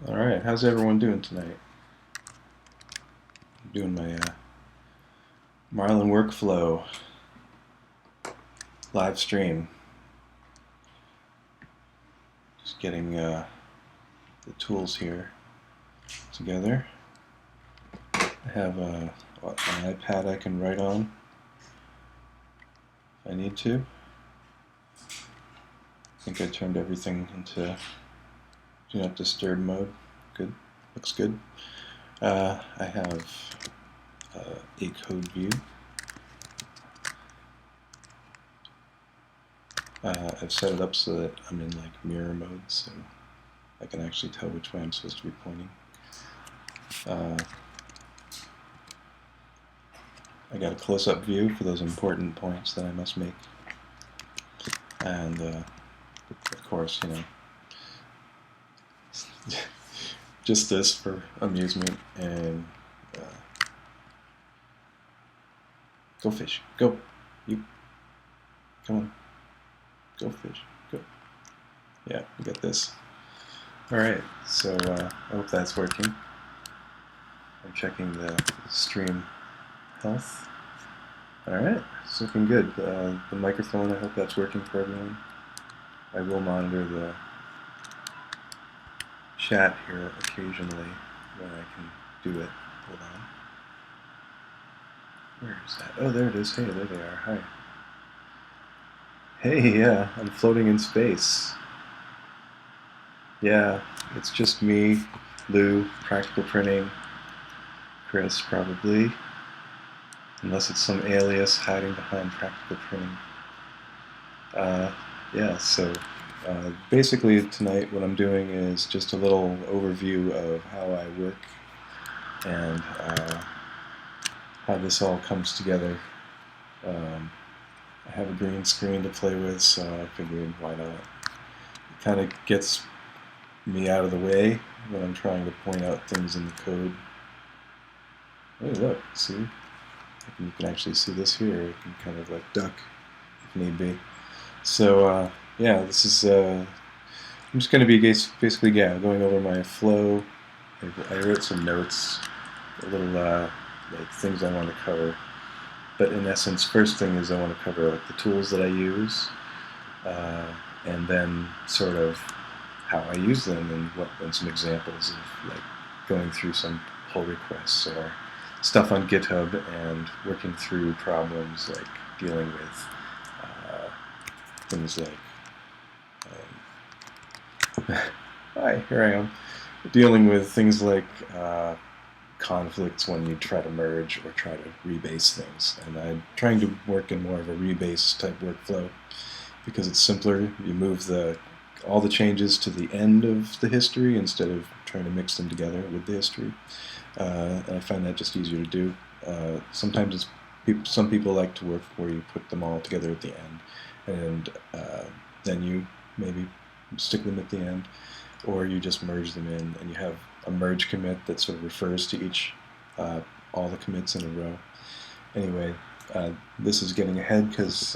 Alright, how's everyone doing tonight? I'm doing my Marlin workflow live stream. Just getting the tools here together. I have an iPad I can write on if I need to. I think I turned everything into do not disturb mode. Good. Looks good. I have a code view. I've set it up so that I'm in like mirror mode, so I can actually tell which way I'm supposed to be pointing. I got a close-up view for those important points that I must make, and of course, you know, just this for amusement. And go fish, go, you, come on, go fish, go. Yeah, we got this. All right, so I hope that's working. I'm checking the stream health. Alright, it's looking good. The microphone, I hope that's working for everyone. I will monitor the chat here occasionally when I can do it. Hold on. Where is that? Oh, there it is. Hey, there they are. Hi. Hey, yeah, I'm floating in space. Yeah, it's just me, Lou, Practical Printing, Chris, probably. Unless it's some alias hiding behind Practical Printing. Yeah, so basically tonight what I'm doing is just a little overview of how I work and how this all comes together. I have a green screen to play with, so I figured why not. It kind of gets me out of the way when I'm trying to point out things in the code. Hey, look, see? You can actually see this here. You can kind of like duck if need be. So yeah, this is I'm just going to be basically going over my flow. I wrote some notes, a little like things I want to cover. But in essence, first thing is I want to cover like the tools that I use, and then sort of how I use them and some examples of like going through some pull requests or stuff on Github and working through problems like dealing with things like hi, here I am, dealing with things like conflicts when you try to merge or try to rebase things. And I'm trying to work in more of a rebase type workflow because it's simpler. You move all the changes to the end of the history instead of trying to mix them together with the history. And I find that just easier to do. Sometimes some people like to work where you put them all together at the end, and then you maybe stick them at the end, or you just merge them in, and you have a merge commit that sort of refers to each, all the commits in a row. Anyway, this is getting ahead because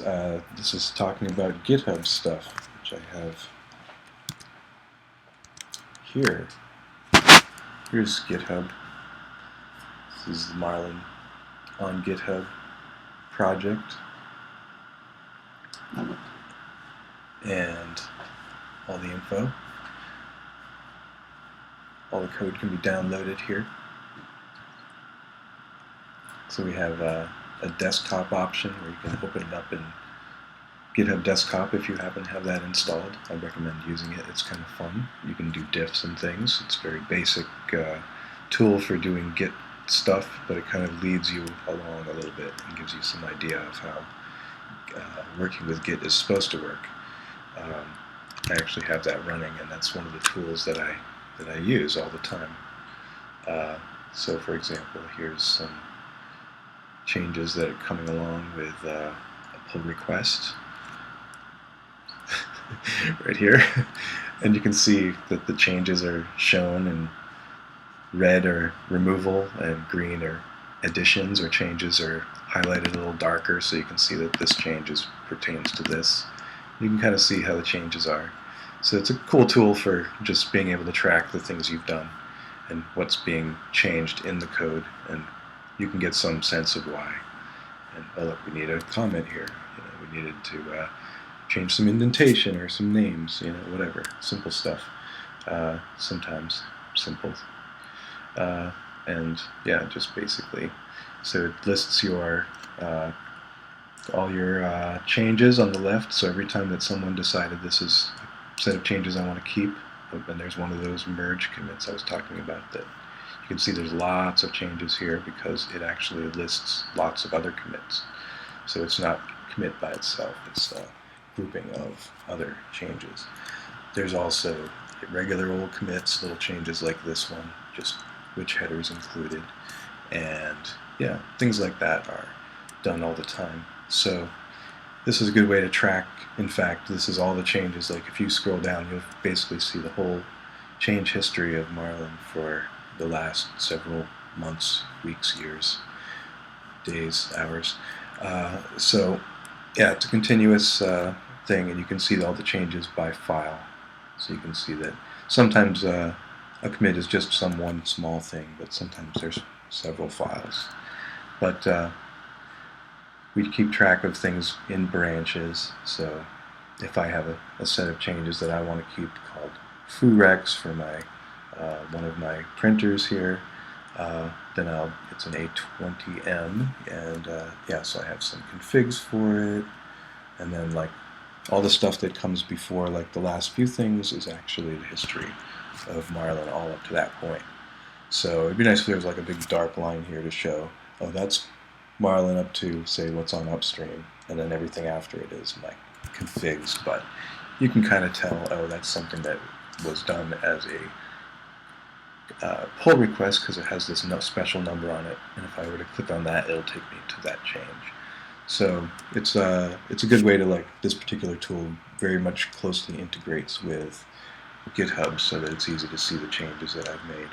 this is talking about GitHub stuff, which I have here. Here's GitHub. This is the Marlin on GitHub project. And all the info. All the code can be downloaded here. So we have a desktop option where you can open it up in GitHub Desktop if you happen to have that installed. I recommend using it. It's kind of fun. You can do diffs and things. It's a very basic tool for doing Git stuff, but it kind of leads you along a little bit and gives you some idea of how working with Git is supposed to work. I actually have that running, and that's one of the tools that I use all the time. So for example, here's some changes that are coming along with a pull request right here. And you can see that the changes are shown in red are removal and green are additions or changes are highlighted a little darker, so you can see that this change pertains to this. You can kind of see how the changes are. So it's a cool tool for just being able to track the things you've done and what's being changed in the code, and you can get some sense of why. And oh look, we need a comment here. We needed to change some indentation or some names, whatever, simple stuff. Sometimes simple. And yeah, just basically, so it lists your all your changes on the left. So every time that someone decided this is a set of changes I want to keep, and there's one of those merge commits I was talking about, that you can see there's lots of changes here because it actually lists lots of other commits. So it's not commit by itself, it's a grouping of other changes. There's also regular old commits, little changes like this one, just which headers included, and yeah, things like that are done all the time. So this is a good way to track. In fact, this is all the changes. Like if you scroll down, you'll basically see the whole change history of Marlin for the last several months, weeks, years, days, hours. So yeah, it's a continuous thing, and you can see all the changes by file. So you can see that sometimes a commit is just some one small thing, but sometimes there's several files. But we keep track of things in branches. So if I have a set of changes that I want to keep called foorex for my one of my printers here, then it's an A20M, and yeah, so I have some configs for it, and then like all the stuff that comes before, like the last few things, is actually the history of Marlin all up to that point. So it'd be nice if there was like a big dark line here to show, oh, that's Marlin up to, say, what's on upstream, and then everything after it is my configs. But you can kind of tell, oh, that's something that was done as a pull request because it has this special number on it, and if I were to click on that, it'll take me to that change. So it's a good way to, like, this particular tool very much closely integrates with GitHub so that it's easy to see the changes that I've made.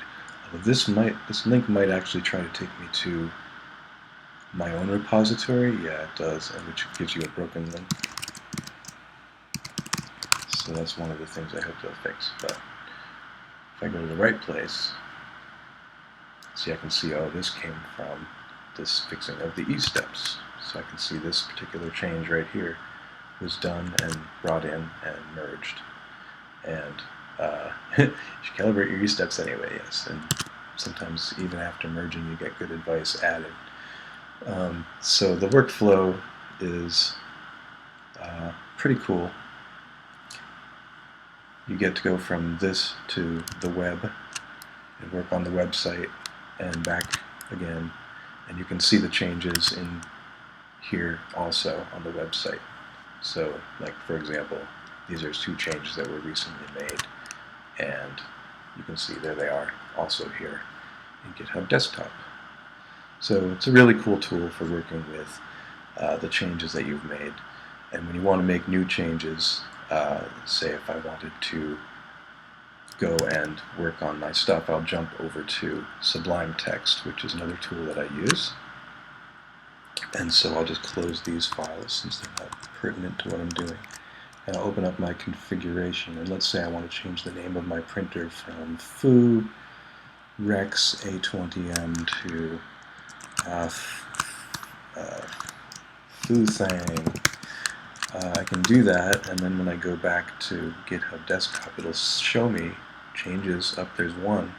This link might actually try to take me to my own repository. Yeah, it does, and which gives you a broken link. So that's one of the things I hope they'll fix. But if I go to the right place, see, I can see, oh, this came from this fixing of the e-steps. So I can see this particular change right here was done and brought in and merged. And you should calibrate your e-steps anyway, yes. And sometimes even after merging, you get good advice added. So the workflow is pretty cool. You get to go from this to the web and work on the website and back again, and you can see the changes in here also on the website. So, like, for example, these are 2 changes that were recently made, and you can see there they are also here in GitHub Desktop. So it's a really cool tool for working with the changes that you've made. And when you want to make new changes, say if I wanted to go and work on my stuff, I'll jump over to Sublime Text, which is another tool that I use. And so I'll just close these files since they're not pertinent to what I'm doing. And I'll open up my configuration. And let's say I want to change the name of my printer from foorex A20M to foothang. I can do that, and then when I go back to GitHub Desktop, it'll show me changes. Up there's 1.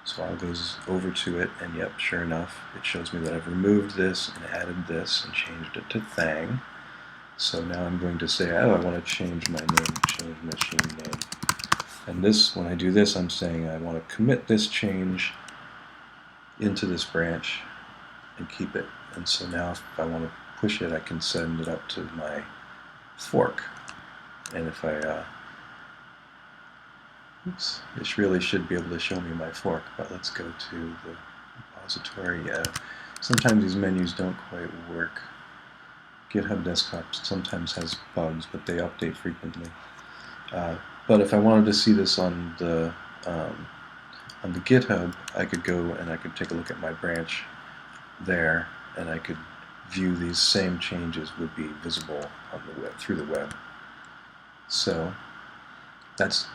So I'll go over to it, and yep, sure enough, it shows me that I've removed this and added this and changed it to thang. So now I'm going to say, oh, I want to change my name, change machine name. And this, when I do this, I'm saying I want to commit this change into this branch and keep it. And so now if I want to push it, I can send it up to my fork. And if I oops, this really should be able to show me my fork, but let's go to the repository. Yeah, sometimes these menus don't quite work. GitHub Desktop sometimes has bugs, but they update frequently. But if I wanted to see this on the GitHub, I could go and I could take a look at my branch there, and I could view these same changes would be visible on the web, through the web. So that's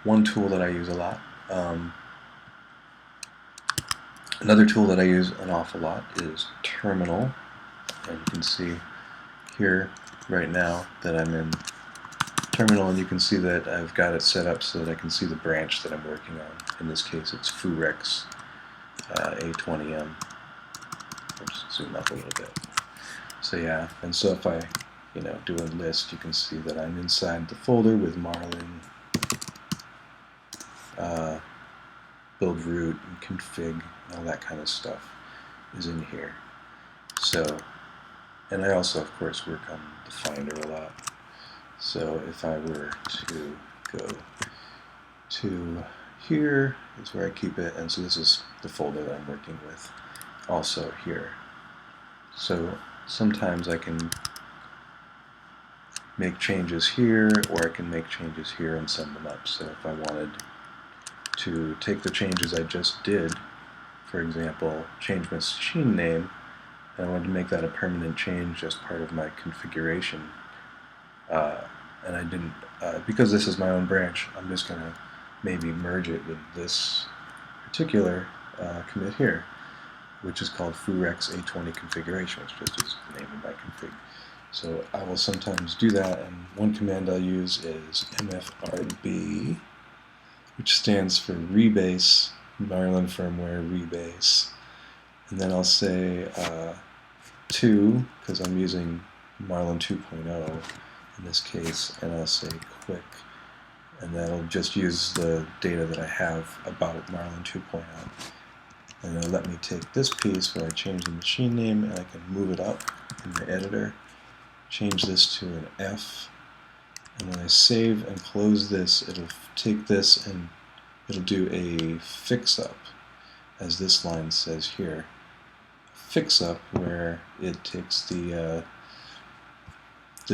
one tool that I use a lot. Another tool that I use an awful lot is Terminal, and you can see here right now that I'm in Terminal, and you can see that I've got it set up so that I can see the branch that I'm working on. In this case, it's Furex A20M. I'll just zoom up a little bit. So yeah, and so if I do a list, you can see that I'm inside the folder with Marlin, build root, and config, and all that kind of stuff is in here. So, and I also, of course, work on the Finder a lot. So if I were to go to here, is where I keep it, and so this is the folder that I'm working with also here. So sometimes I can make changes here, or I can make changes here and send them up. So if I wanted to take the changes I just did, for example, change machine name, and I wanted to make that a permanent change as part of my configuration, and I didn't, because this is my own branch, I'm just going to maybe merge it with this particular commit here, which is called Furex A20 configuration, which just is the name of my config. So I will sometimes do that, and one command I'll use is mfrb, which stands for rebase, Marlin firmware rebase. And then I'll say 2, because I'm using Marlin 2.0 in this case, and I'll say quick. And that'll just use the data that I have about Marlin 2.0. And it'll let me take this piece where I change the machine name, and I can move it up in the editor, change this to an F, and when I save and close this, it'll take this and it'll do a fix-up, as this line says here. Fix-up, where it takes the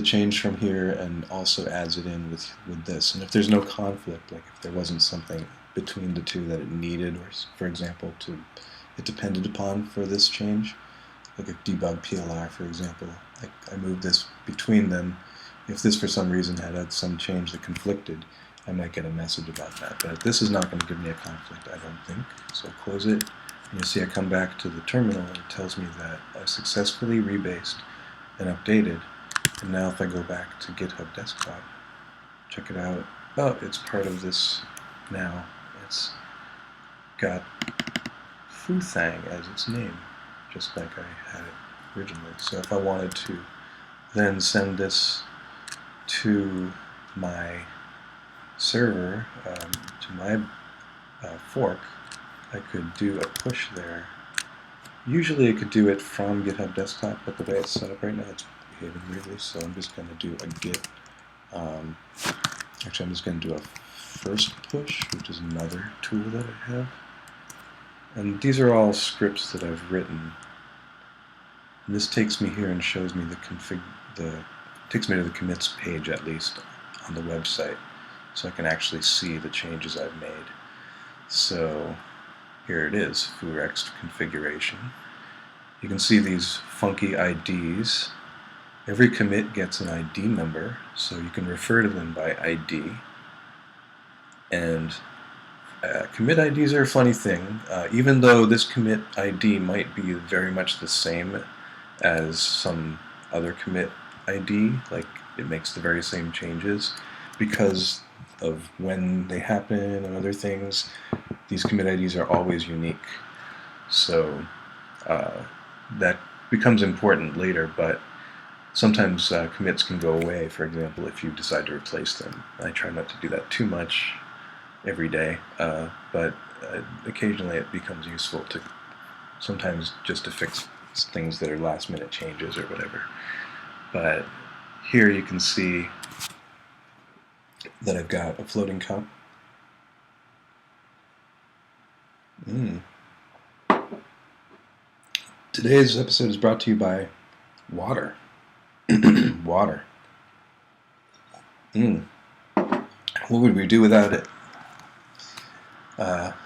change from here and also adds it in with this. And if there's no conflict, like if there wasn't something between the two that it needed, or for example, it depended upon for this change, like a debug PLR, for example, I moved this between them. If this for some reason had some change that conflicted, I might get a message about that. But this is not going to give me a conflict, I don't think. So I'll close it, and you'll see I come back to the terminal, and it tells me that I successfully rebased and updated. And now if I go back to GitHub Desktop, check it out. Oh, it's part of this now. It's got Futhang as its name, just like I had it originally. So if I wanted to then send this to my server, to my fork, I could do a push there. Usually I could do it from GitHub Desktop, but the way it's set up right now, it's behaving weirdly, so I'm just going to do a git. Actually, I'm just going to do a first push, which is another tool that I have. And these are all scripts that I've written. And this takes me here and shows me takes me to the commits page, at least on the website, so I can actually see the changes I've made. So here it is, Furex configuration. You can see these funky IDs. Every commit gets an ID number, so you can refer to them by ID. And commit IDs are a funny thing. Even though this commit ID might be very much the same as some other commit ID, like it makes the very same changes, because of when they happen and other things, these commit IDs are always unique. So that becomes important later, but sometimes commits can go away, for example, if you decide to replace them. I try not to do that too much every day, but occasionally it becomes useful to sometimes just to fix things that are last minute changes or whatever. But here you can see that I've got a floating cup. Today's episode is brought to you by water. Water. What would we do without it?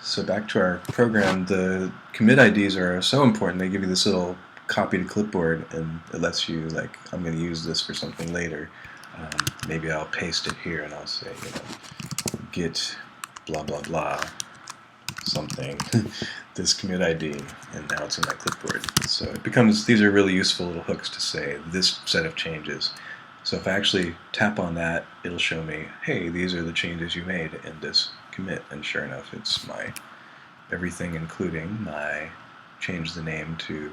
So back to our program, the commit IDs are so important. They give you this little copy to clipboard, and it lets you, like, I'm going to use this for something later. Maybe I'll paste it here and I'll say, git blah blah blah something this commit ID, and now it's in my clipboard. So it becomes, these are really useful little hooks to say this set of changes. So if I actually tap on that, it'll show me, hey, these are the changes you made in this commit, and sure enough, it's my everything, including my change the name to,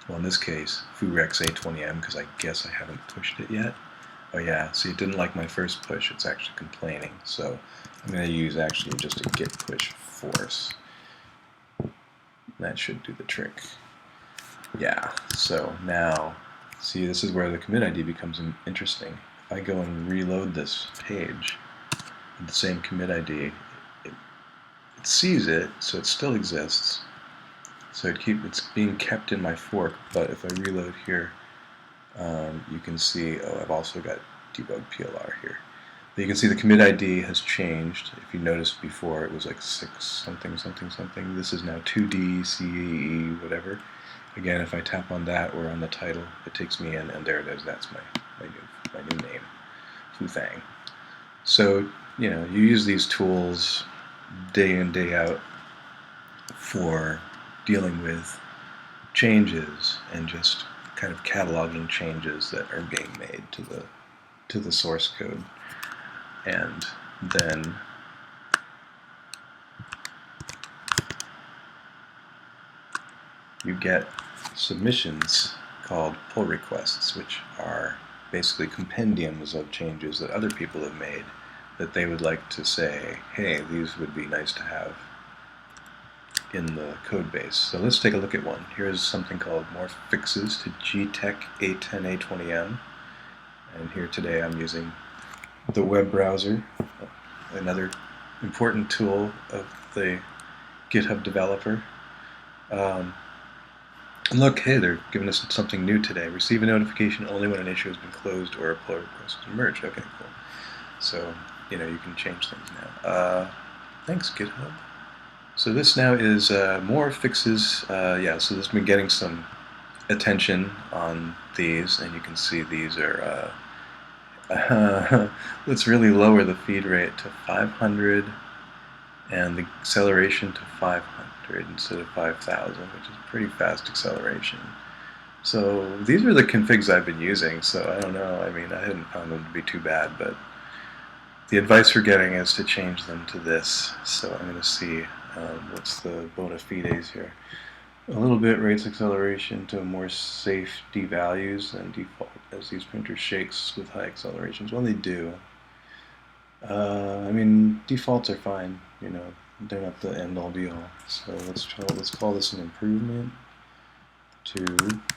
well, in this case, foorex A20M, because I guess I haven't pushed it yet. Oh yeah, see, it didn't like my first push. It's actually complaining. So I'm going to use actually just a git push force. That should do the trick. Yeah, so now, see, this is where the commit ID becomes interesting. If I go and reload this page with the same commit ID, it sees it, so it still exists. So it's being kept in my fork, but if I reload here, you can see, oh, I've also got debug PLR here. But you can see the commit ID has changed. If you noticed before, it was like 6 something something something. This is now 2D, CE, whatever. Again, if I tap on that or on the title, it takes me in, and there it is. That's my new name, Foothang. So, you know, you use these tools day in, day out for dealing with changes and just kind of cataloging changes that are being made to the source code. And then you get submissions called pull requests, which are basically compendiums of changes that other people have made that they would like to say, hey, these would be nice to have in the code base. So let's take a look at one. Here's something called more fixes to GTech A10 A20M. And here today I'm using the web browser, another important tool of the GitHub developer. And look, hey, they're giving us something new today. Receive a notification only when an issue has been closed or a pull request has emerged. Okay, cool. So, you know, you can change things now. Thanks, GitHub. So this now is more fixes. Yeah, so this has been getting some attention on these, and you can see these are, let's really lower the feed rate to 500 and the acceleration to 500 instead of 5,000, which is pretty fast acceleration. So these are the configs I've been using, so I don't know, I mean, I hadn't found them to be too bad, but the advice we're getting is to change them to this. So I'm going to see what's the bona fides here. A little bit rates acceleration to more safe D values than default, as these printers shakes with high accelerations. Well, they do. I mean, defaults are fine. You know, they're not the end-all be-all. So let's call this an improvement to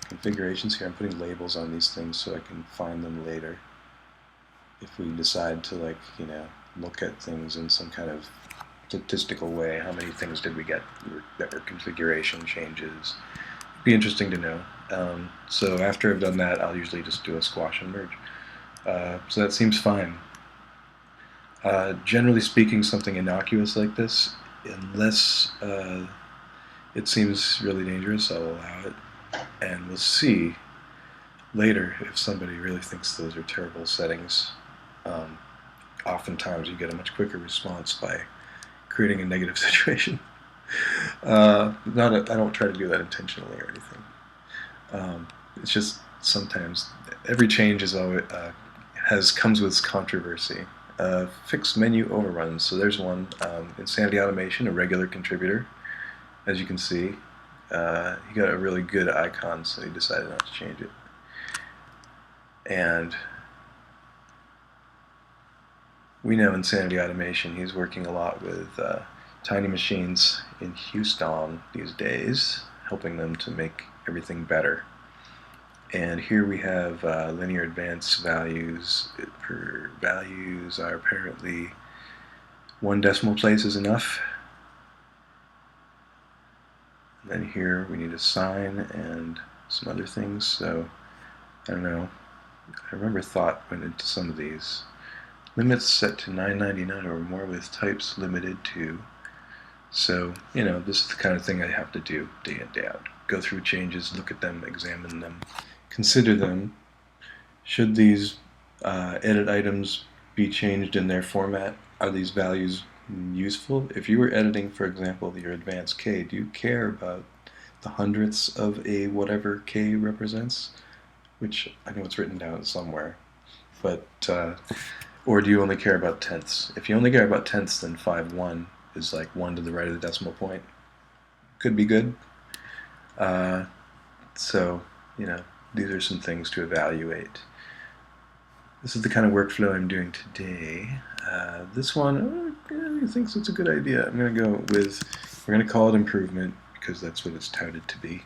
configurations. Here I'm putting labels on these things so I can find them later if we decide to, like, you know, look at things in some kind of statistical way. How many things did we get that were configuration changes? It'd be interesting to know. So after I've done that, I'll usually just do a squash and merge. So that seems fine. Generally speaking, something innocuous like this, unless it seems really dangerous, I'll allow it. And we'll see later if somebody really thinks those are terrible settings. Oftentimes you get a much quicker response by creating a negative situation. I don't try to do that intentionally or anything. It's just sometimes every change is always, comes with controversy. Fixed menu overruns. So there's one. Insanity Automation, a regular contributor. As you can see, he got a really good icon, so he decided not to change it. And we know Insanity Automation, he's working a lot with tiny machines in Houston these days, helping them to make everything better. And here we have linear advance values. Values are apparently 1 decimal place is enough. And then here we need a sign and some other things. So I don't know. I remember thought went into some of these. Limits set to 999 or more with types limited to. So, you know, this is the kind of thing I have to do day in, day out. Go through changes, look at them, examine them, consider them. Should these edit items be changed in their format? Are these values useful. If you were editing, for example, your advanced K, do you care about the hundredths of a whatever K represents? Which I know it's written down somewhere. But, or do you only care about tenths? If you only care about tenths, then 5-1 is like 1 to the right of the decimal point. Could be good. So, these are some things to evaluate. This is the kind of workflow I'm doing today. This one, he thinks it's a good idea. I'm going to go with, we're going to call it improvement because that's what it's touted to be.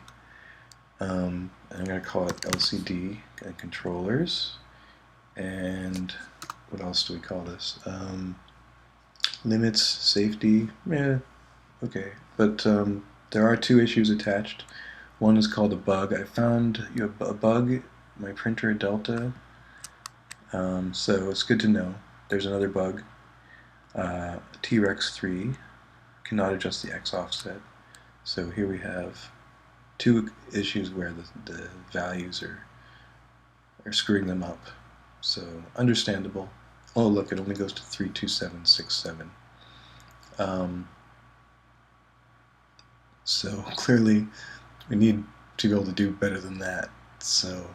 And I'm going to call it LCD and controllers. And what else do we call this? Limits, safety, okay. But there are 2 issues attached. One is called a bug. I found a bug, my printer Delta. So it's good to know. There's another bug. T-Rex 3 cannot adjust the X offset. So here we have 2 issues where the values are screwing them up. So understandable. Oh look, it only goes to 32767. So clearly we need to be able to do better than that. So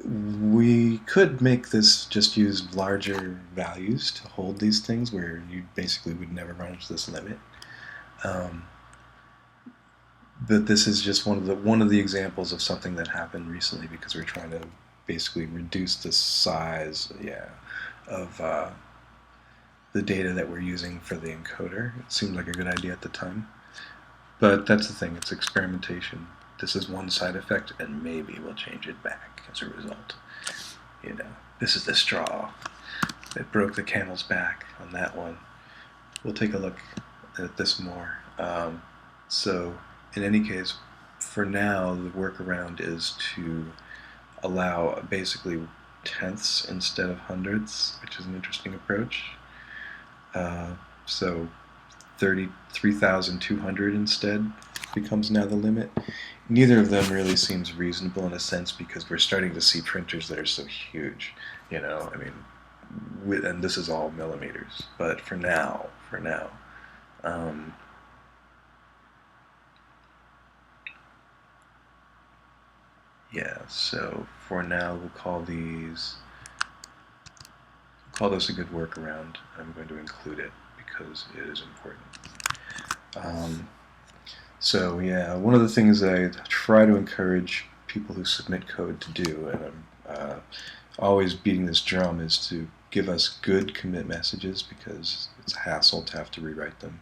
we could make this just use larger values to hold these things where you basically would never run into this limit. But this is just one of the examples of something that happened recently because we're trying to basically reduce the size of the data that we're using for the encoder. It seemed like a good idea at the time. But that's the thing, it's experimentation. This is one side effect, and maybe we'll change it back as a result. This is the straw that broke the camel's back on that one. We'll take a look at this more. So, in any case, for now, the workaround is to allow basically tenths instead of hundredths, which is an interesting approach. So 33,200 instead becomes now the limit. Neither of them really seems reasonable in a sense because we're starting to see printers that are so huge, I mean, and this is all millimeters. But for now, yeah, so for now we'll call this a good workaround. I'm going to include it because it is important. So yeah, one of the things I try to encourage people who submit code to do, and I'm always beating this drum, is to give us good commit messages because it's a hassle to have to rewrite them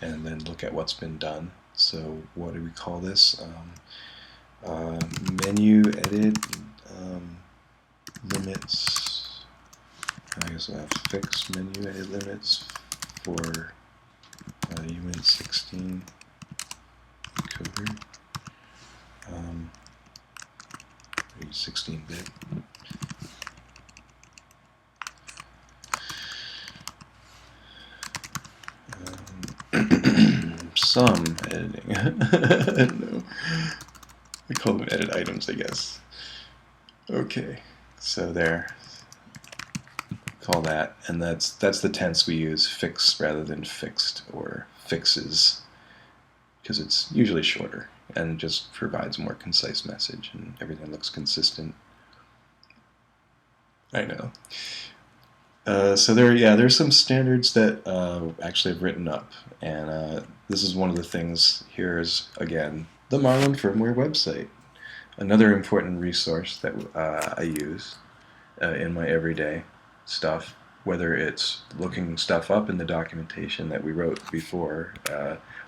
and then look at what's been done. So what do we call this? Menu edit limits. I guess I have to fix menu edit limits for UINT 16 encoder. 16-bit. Some editing. I don't know. We call them edit items, I guess. Okay, so there. Call that, and that's the tense we use, fix rather than fixed or fixes, because it's usually shorter and just provides a more concise message, and everything looks consistent. I know. So there's some standards that actually have written up, and this is one of the things. Here is again the Marlin firmware website, another important resource that I use in my everyday stuff, whether it's looking stuff up in the documentation that we wrote before,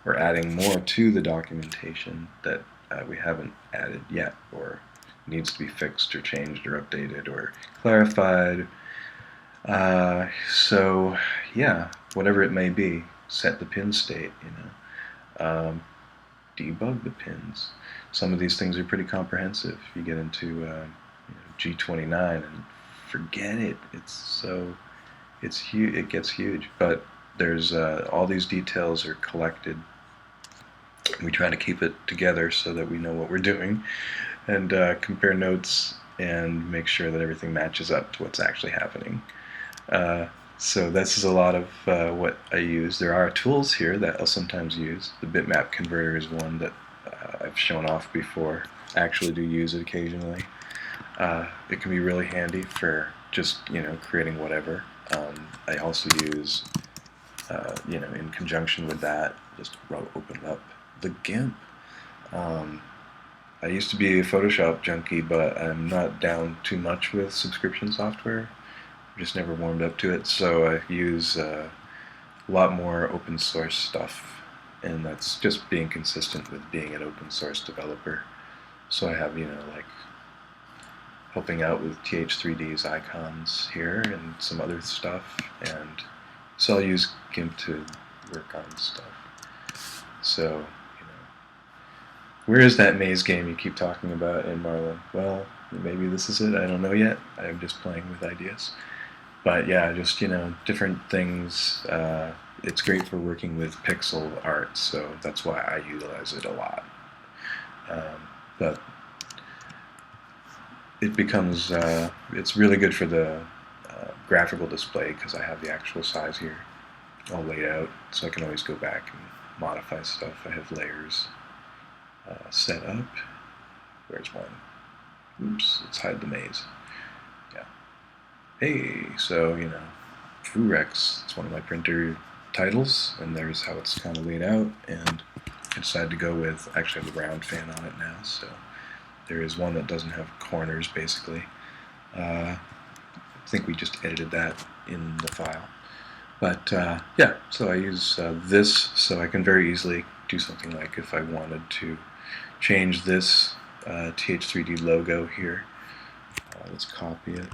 or adding more to the documentation that we haven't added yet, or needs to be fixed or changed or updated or clarified. So yeah, whatever it may be, set the pin state, debug the pins. Some of these things are pretty comprehensive. You get into G29 and forget it. It's huge. It gets huge. But there's all these details are collected. We try to keep it together so that we know what we're doing, and compare notes and make sure that everything matches up to what's actually happening. So this is a lot of what I use. There are tools here that I'll sometimes use. The bitmap converter is one that I've shown off before. I actually do use it occasionally. It can be really handy for just creating whatever. I also use in conjunction with that, just open up the GIMP. I used to be a Photoshop junkie, but I'm not down too much with subscription software. Just never warmed up to it, so I use a lot more open source stuff, and that's just being consistent with being an open source developer. So I have like helping out with TH3D's icons here and some other stuff, and so I'll use GIMP to work on stuff. So where is that maze game you keep talking about in Marlin? Well, maybe this is it. I don't know yet. I'm just playing with ideas. But yeah, just different things. It's great for working with pixel art, so that's why I utilize it a lot. But it becomes it's really good for the graphical display because I have the actual size here all laid out, so I can always go back and modify stuff. I have layers set up. Where's one? Oops, let's hide the maze. Yeah. Hey, so Furex, it's one of my printer titles, and there's how it's kind of laid out, and I decided to go with, actually I have a round fan on it now, so there is one that doesn't have corners basically. I think we just edited that in the file. But yeah, so I use this, so I can very easily do something like if I wanted to change this TH3D logo here. Let's copy it.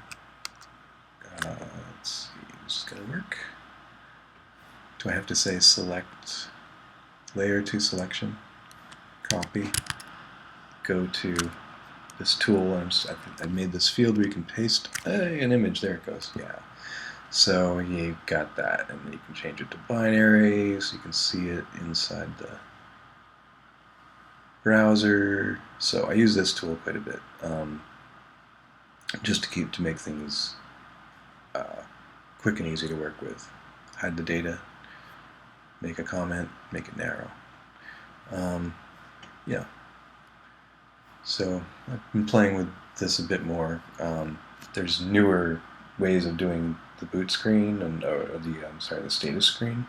Let's see, this is going to work. Do I have to say select layer to selection? Copy. Go to this tool, and I made this field where you can paste an image. There it goes. Yeah. So you got that, and then you can change it to binary, so you can see it inside the browser. So I use this tool quite a bit, just to make things quick and easy to work with. Hide the data, make a comment, make it narrow. Yeah. So I've been playing with this a bit more. There's newer ways of doing the boot screen and the status screen.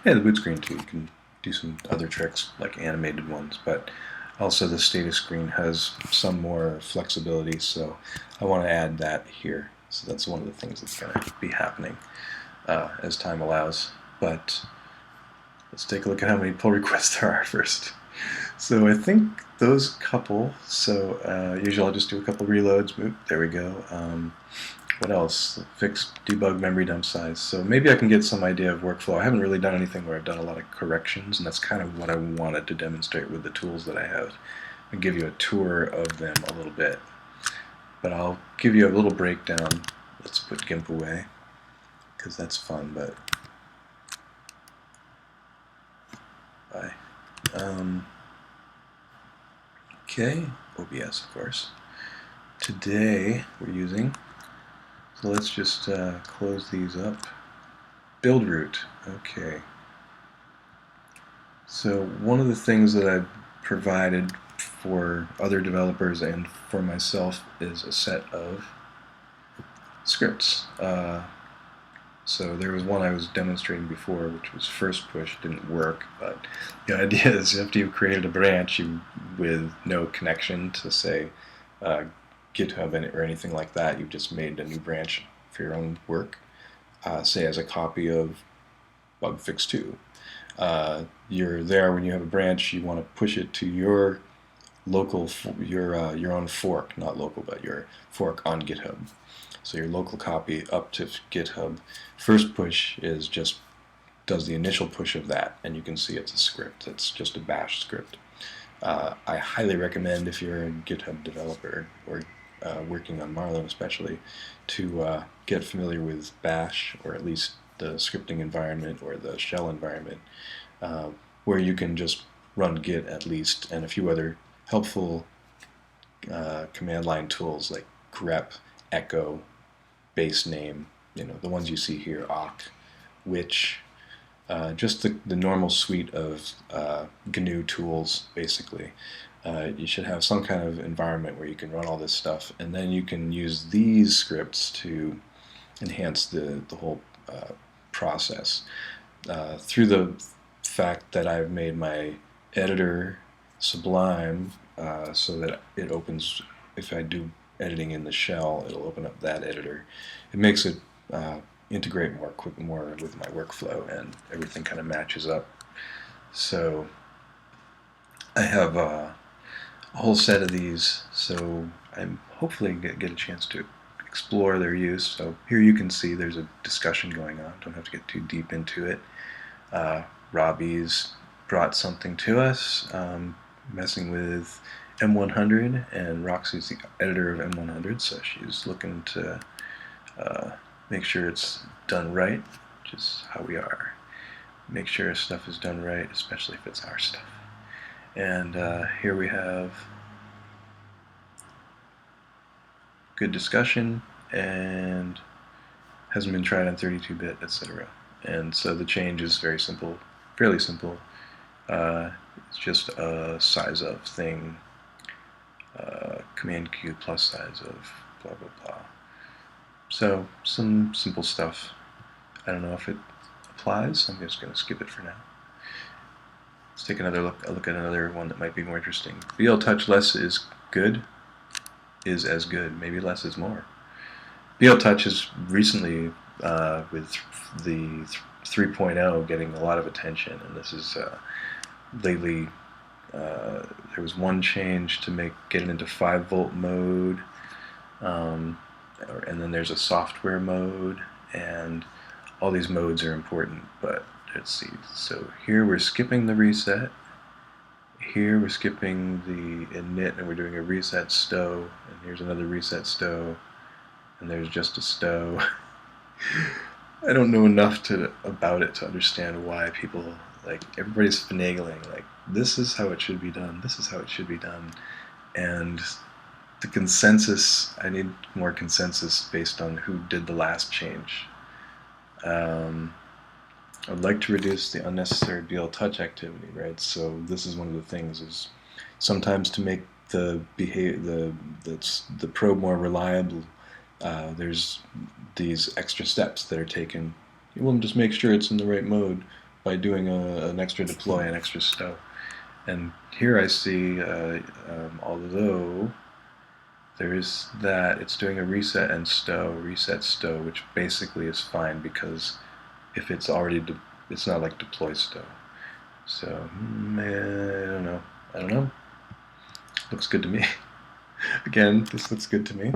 Yeah, the boot screen too. You can do some other tricks like animated ones, but also the status screen has some more flexibility. So I want to add that here. So that's one of the things that's going to be happening as time allows. But let's take a look at how many pull requests there are first. So I think those couple, so usually I'll just do a couple reloads. Oop, there we go. What else? Fix debug memory dump size. So maybe I can get some idea of workflow. I haven't really done anything where I've done a lot of corrections, and that's kind of what I wanted to demonstrate with the tools that I have and give you a tour of them a little bit. But I'll give you a little breakdown. Let's put GIMP away because that's fun, but bye. Okay, OBS, of course. Today we're using, so let's just close these up. Build root, okay. So one of the things that I've provided for other developers and for myself is a set of scripts. So there was one I was demonstrating before, which was first push. Didn't work, but the idea is after you've created a branch with no connection to, say, GitHub or anything like that, you've just made a new branch for your own work, say as a copy of bug fix 2. You're there when you have a branch, you want to push it to your local, your own fork, not local, but your fork on GitHub. So your local copy up to GitHub. First push is just does the initial push of that, and you can see it's a script. It's just a bash script. I highly recommend if you're a GitHub developer or working on Marlin especially to get familiar with bash, or at least the scripting environment or the shell environment, where you can just run git at least, and a few other helpful command line tools like grep, echo, base name, the ones you see here, awk, which, just the normal suite of GNU tools, basically. You should have some kind of environment where you can run all this stuff, and then you can use these scripts to enhance the whole process. Through the fact that I've made my editor Sublime, so that it opens, if I do editing in the shell, it'll open up that editor. It makes it integrate more with my workflow, and everything kind of matches up. So I have a whole set of these, so I'm hopefully get a chance to explore their use. So here you can see there's a discussion going on. Don't have to get too deep into it. Robbie's brought something to us, messing with M100, and Roxy's the editor of M100, so she's looking to make sure it's done right, which is how we are. Make sure stuff is done right, especially if it's our stuff. And here we have good discussion, and hasn't been tried on 32-bit, etc. And so the change is very simple, fairly simple. It's just a size of thing, Command Q plus size of blah blah blah. So some simple stuff. I don't know if it applies. I'm just going to skip it for now. Let's take another look at another one that might be more interesting. BL Touch less is good, is as good. Maybe less is more. BL Touch is recently, with the 3.0, getting a lot of attention, and this is lately. There was one change to get it into 5-volt mode, and then there's a software mode, and all these modes are important, but let's see. So here we're skipping the reset. Here we're skipping the init, and we're doing a reset stow, and here's another reset stow, and there's just a stow. I don't know enough about it to understand why people, everybody's finagling, this is how it should be done, this is how it should be done. And the consensus, I need more consensus based on who did the last change. I'd like to reduce the unnecessary BL Touch activity, right? So this is one of the things, is sometimes to make the probe more reliable, there's these extra steps that are taken. You will just make sure it's in the right mode by doing an extra deploy, an extra stow. And here I see, although there is that, it's doing a reset stow, which basically is fine, because if it's already, it's not like deploy stow. So, I don't know. Looks good to me. Again, this looks good to me.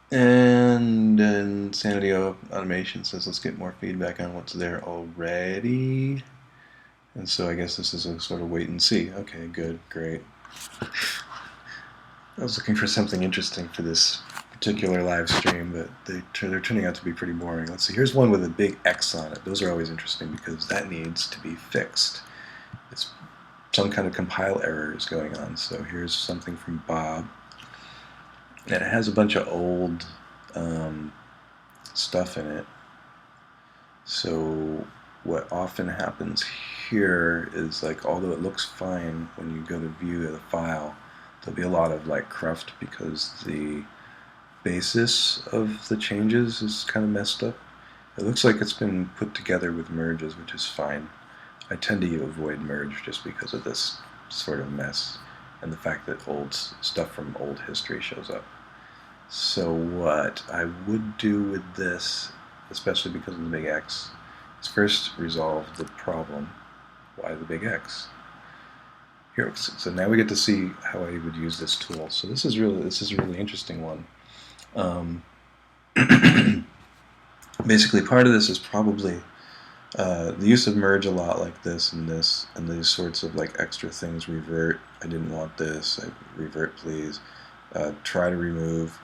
And Insanity Automation says, let's get more feedback on what's there already. And so I guess this is a sort of wait and see. Okay, good, great. I was looking for something interesting for this particular live stream, but they're turning out to be pretty boring. Let's see, here's one with a big X on it. Those are always interesting because that needs to be fixed. It's some kind of compile error is going on. So here's something from Bob. And it has a bunch of old stuff in it. So what often happens here is, although it looks fine when you go to view the file, there'll be a lot of cruft because the basis of the changes is kind of messed up. It looks like it's been put together with merges, which is fine. I tend to avoid merge just because of this sort of mess and the fact that old stuff from old history shows up. So what I would do with this, especially because of the big X, is first resolve the problem. Why the big X? Here, so now we get to see how I would use this tool. So this is a really interesting one. Basically, part of this is probably the use of merge a lot, like this, and these sorts of extra things. Revert. I didn't want this. Revert, please. Try to remove.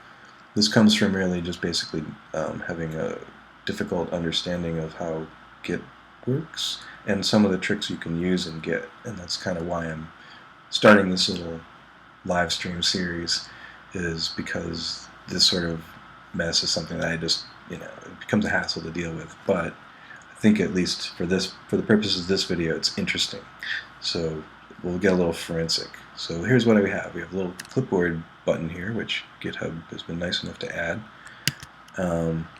This comes from really just basically having a difficult understanding of how Git works and some of the tricks you can use in Git, and that's kind of why I'm starting this little live stream series, is because this sort of mess is something that I just, it becomes a hassle to deal with. But I think at least for the purposes of this video, it's interesting. So we'll get a little forensic. So here's what we have. We have a little clipboard button here, which GitHub has been nice enough to add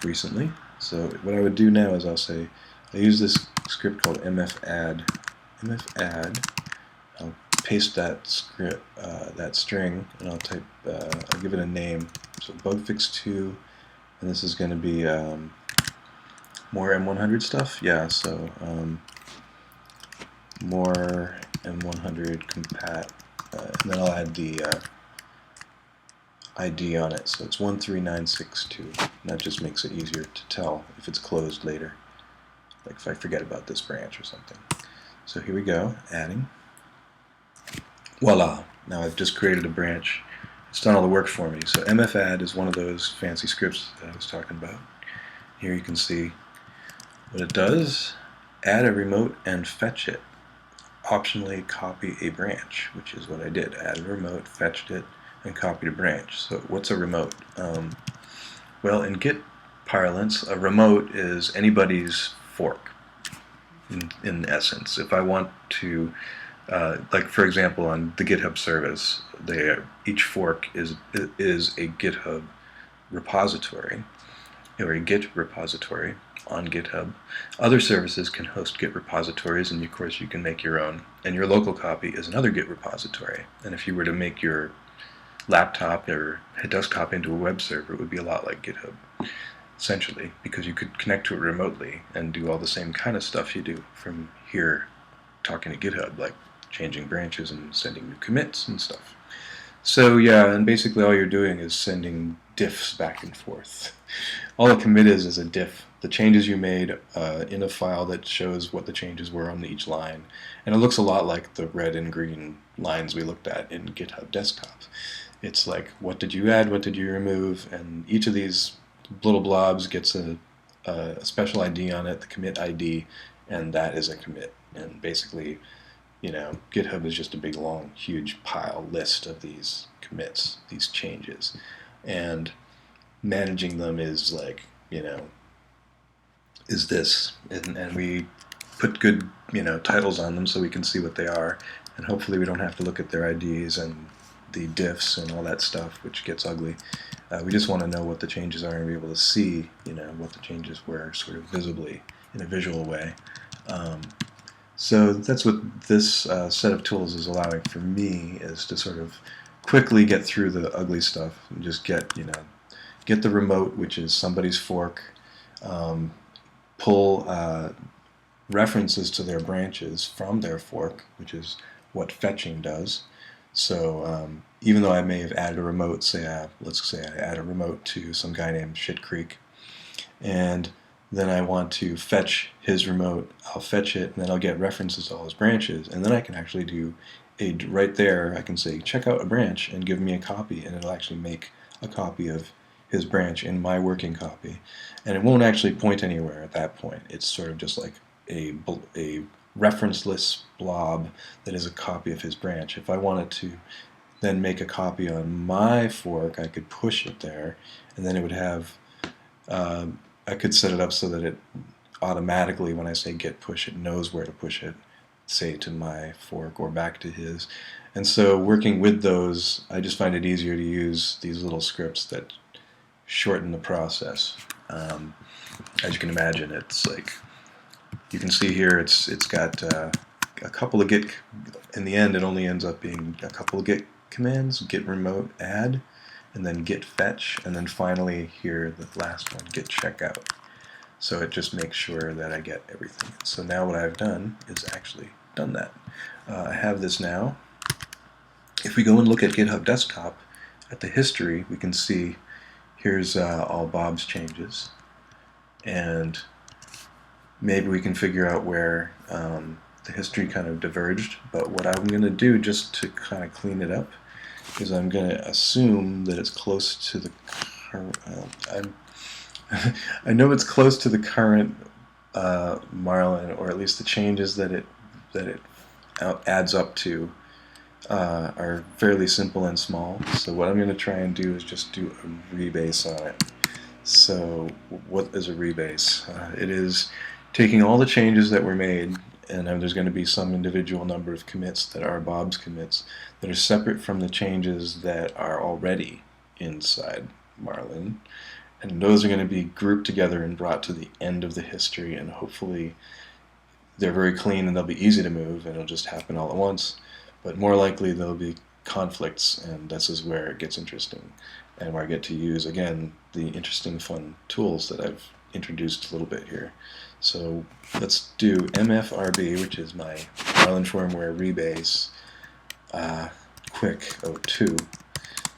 recently. So what I would do now is I use this script called mfadd. I'll paste that script, that string, and I'll give it a name. So bugfix2, and this is going to be more M100 stuff. Yeah, so more M100 compat, and then I'll add the ID on it. So it's 13962. And that just makes it easier to tell if it's closed later, like if I forget about this branch or something. So here we go, adding. Voila! Now I've just created a branch. It's done all the work for me. So mfadd is one of those fancy scripts that I was talking about. Here you can see what it does. Add a remote and fetch it. Optionally copy a branch, which is what I did. Add a remote, fetched it, and copied a branch. So what's a remote? Well, in Git parlance, a remote is anybody's fork, in essence. If I want to, like for example on the GitHub service, each fork is a GitHub repository, or a Git repository on GitHub. Other services can host Git repositories, and of course you can make your own. And your local copy is another Git repository. And if you were to make your laptop or desktop into a web server, it would be a lot like GitHub, essentially, because you could connect to it remotely and do all the same kind of stuff you do from here talking to GitHub, like changing branches and sending new commits and stuff. So yeah, and basically all you're doing is sending diffs back and forth. All a commit is a diff, the changes you made in a file that shows what the changes were on each line. And it looks a lot like the red and green lines we looked at in GitHub Desktop. It's like, what did you add, what did you remove, and each of these little blobs gets a special ID on it, the commit ID, and that is a commit. And basically, GitHub is just a big, long, huge list of these commits, these changes. And managing them is like, is this. And we put good, titles on them so we can see what they are. And hopefully we don't have to look at their IDs and the diffs and all that stuff, which gets ugly. We just want to know what the changes are and be able to see, what the changes were sort of visibly in a visual way. So that's what this set of tools is allowing for me, is to sort of quickly get through the ugly stuff and just get the remote, which is somebody's fork, pull references to their branches from their fork, which is what fetching does. So even though I may have added a remote, let's say I add a remote to some guy named Shit Creek, and then I want to fetch his remote, I'll fetch it, and then I'll get references to all his branches, and then I can actually do right there, I can say, check out a branch and give me a copy, and it'll actually make a copy of his branch in my working copy. And it won't actually point anywhere at that point. It's sort of just like a referenceless blob that is a copy of his branch. If I wanted to then make a copy on my fork, I could push it there, and then it would have, I could set it up so that it automatically, when I say git push, it knows where to push it, say to my fork or back to his. And so working with those, I just find it easier to use these little scripts that shorten the process. As you can imagine, it's like, you can see here it's got a couple of git, in the end it only ends up being a couple of git commands, git remote add, and then git fetch, and then finally here the last one, git checkout. So it just makes sure that I get everything. So now what I've done is actually done that. I have this now. If we go and look at GitHub Desktop, at the history, we can see here's all Bob's changes, and maybe we can figure out where the history kind of diverged. But what I'm going to do, just to kind of clean it up, is I'm going to assume that it's close to the current. I know it's close to the current Marlin, or at least the changes that it adds up to. are fairly simple and small. So what I'm going to try and do is just do a rebase on it. So what is a rebase? It is taking all the changes that were made, and there's going to be some individual number of commits that are Bob's commits that are separate from the changes that are already inside Marlin. And those are going to be grouped together and brought to the end of the history, and hopefully they're very clean and they'll be easy to move and it'll just happen all at once. But more likely there'll be conflicts, and this is where it gets interesting, and where I get to use, again, the interesting, fun tools that I've introduced a little bit here. So let's do mfrb, which is my Marlin firmware rebase, quick 02,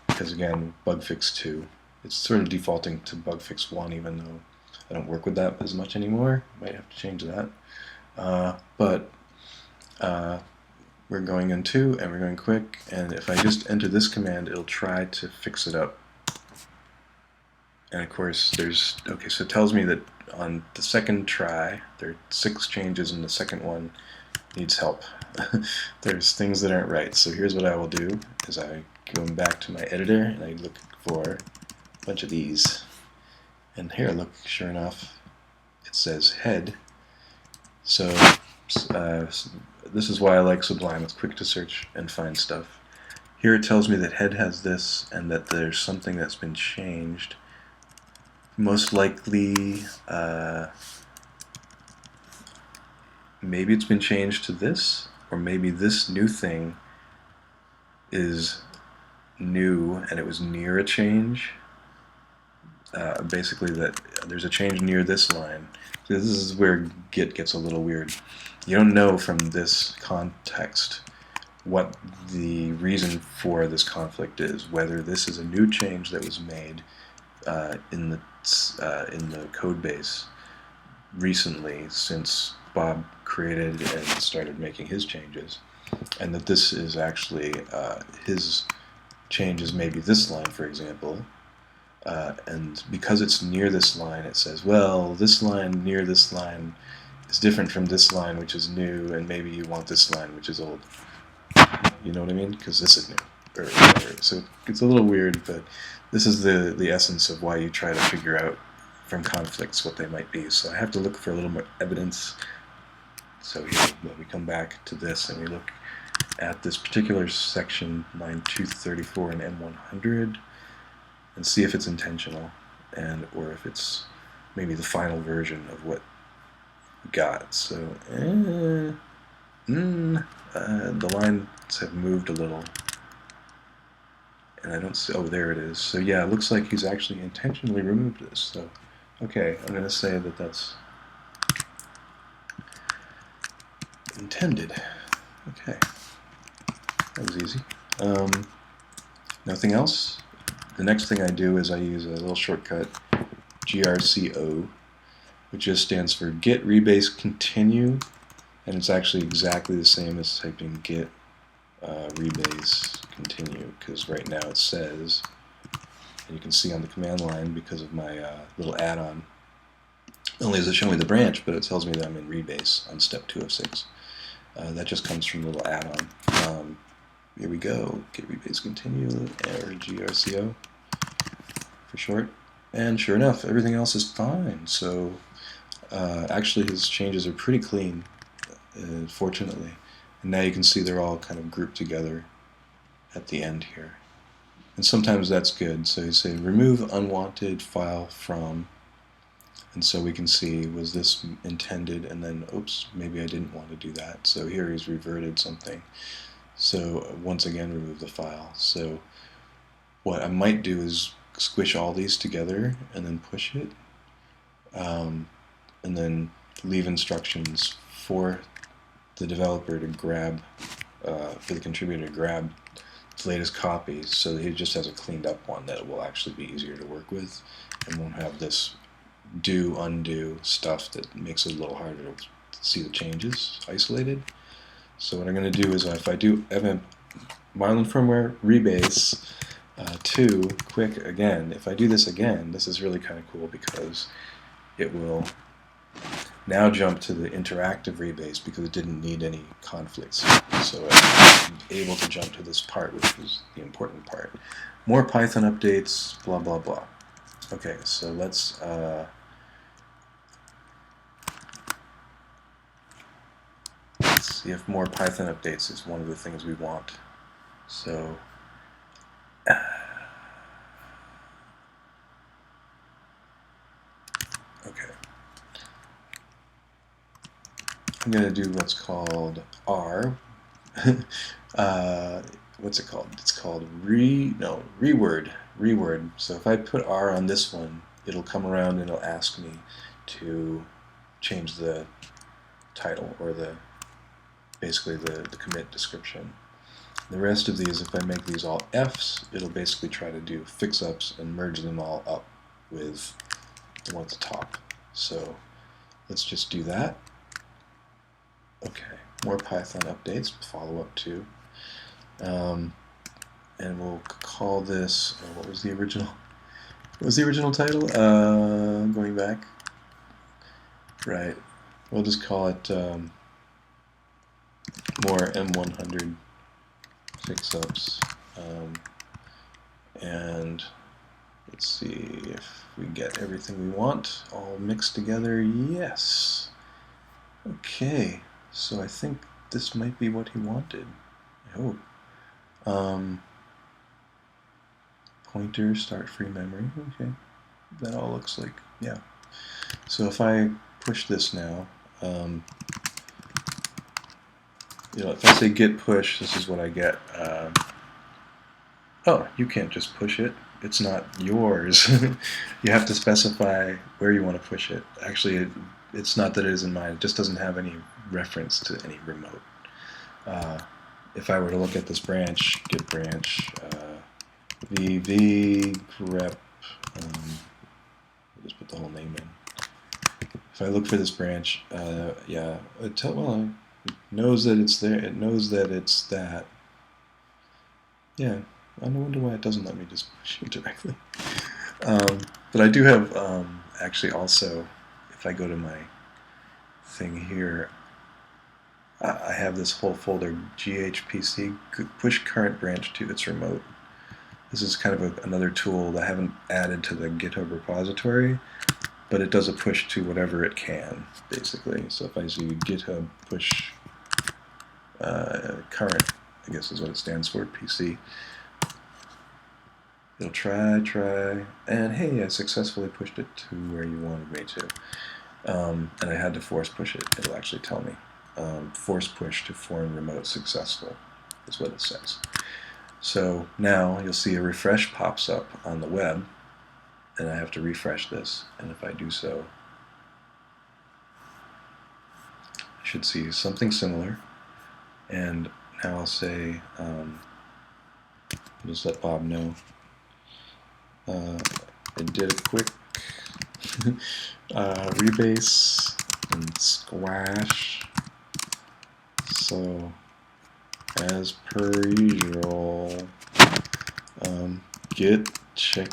because again, bug fix 2. It's sort of defaulting to bug fix 1, even though I don't work with that as much anymore. Might have to change that. But we're going in 2 and we're going quick, and if I just enter this command, it'll try to fix it up. And of course there's, okay, so it tells me that on the second try there are 6 changes and the second one needs help. There's things that aren't right. So here's what I will do, is I go back to my editor and I look for a bunch of these, and here, look, sure enough, it says head. So this is why I like Sublime. It's quick to search and find stuff. Here it tells me that head has this and that there's something that's been changed. Most likely, maybe it's been changed to this, or maybe this new thing is new and it was near a change. Basically that there's a change near this line. So this is where Git gets a little weird. You don't know from this context what the reason for this conflict is, whether this is a new change that was made in the code base recently, since Bob created and started making his changes, and that this is actually his changes, maybe this line, for example. And because it's near this line, it says, well, this line near this line is different from this line, which is new, and maybe you want this line, which is old. You know what I mean? Because this is new. Or whatever. So it's a little weird, but this is the essence of why you try to figure out from conflicts what they might be. So I have to look for a little more evidence. So here we come back to this and we look at this particular section, line 234 and M100, and see if it's intentional, and or if it's maybe the final version of what we got. So the lines have moved a little, and I don't see, oh, there it is. So yeah, it looks like he's actually intentionally removed this. So okay, I'm going to say that that's intended. Okay, that was easy. Nothing else? The next thing I do is I use a little shortcut, grco, which just stands for git rebase continue, and it's actually exactly the same as typing git rebase continue, because right now it says, and you can see on the command line because of my little add-on, not only does it show me the branch, but it tells me that I'm in rebase on step 2 of 6. That just comes from the little add-on. Here we go, git rebase continue, or grco for short, and sure enough, everything else is fine. So actually his changes are pretty clean, fortunately, and now you can see they're all kind of grouped together at the end here, and sometimes that's good. So you say remove unwanted file from, and so we can see, was this intended, and then oops, maybe I didn't want to do that, so here he's reverted something. So once again, remove the file. So what I might do is squish all these together and then push it, and then leave instructions for the developer to grab, for the contributor to grab the latest copy, so that he just has a cleaned up one that will actually be easier to work with and won't have this do, undo stuff that makes it a little harder to see the changes isolated. So what I'm going to do is, if I do Marlin firmware rebase 2 quick again, if I do this again, this is really kind of cool because it will Now jump to the interactive rebase because it didn't need any conflicts. So I'm able to jump to this part, which is the important part. More Python updates, blah, blah, blah. Okay, so let's see if more Python updates is one of the things we want. So okay, I'm going to do what's called R. What's it called? It's called reword. So if I put R on this one, it'll come around and it'll ask me to change the title or basically the commit description. The rest of these, if I make these all Fs, it'll basically try to do fix-ups and merge them all up with the one at the top. So let's just do that. Okay, more Python updates, follow up to. And we'll call this, what was the original title? Going back. Right. We'll just call it more M100 fix-ups. And let's see if we get everything we want all mixed together. Yes. Okay. So I think this might be what he wanted. I hope. Pointer, start free memory. Okay. That all looks like, yeah. So if I push this now, if I say git push, this is what I get. Oh, you can't just push it. It's not yours. You have to specify where you want to push it. Actually, it's not that it isn't mine. It just doesn't have any reference to any remote. If I were to look at this branch, git branch, vv grep, I'll just put the whole name in. If I look for this branch, yeah, it knows that it's there. It knows that it's that. Yeah, I wonder why it doesn't let me just push it directly. But I do have, actually also, if I go to my thing here, I have this whole folder, ghpc, push current branch to its remote. This is kind of another tool that I haven't added to the GitHub repository, but it does a push to whatever it can, basically. So if I see GitHub push current, I guess is what it stands for, PC, it'll try, and hey, I successfully pushed it to where you wanted me to. And I had to force push it. It'll actually tell me. Force push to foreign remote successful is what it says. So now you'll see a refresh pops up on the web, and I have to refresh this. And if I do so, I should see something similar. And now I'll say, just let Bob know. I did a quick rebase and squash. So, as per usual, git check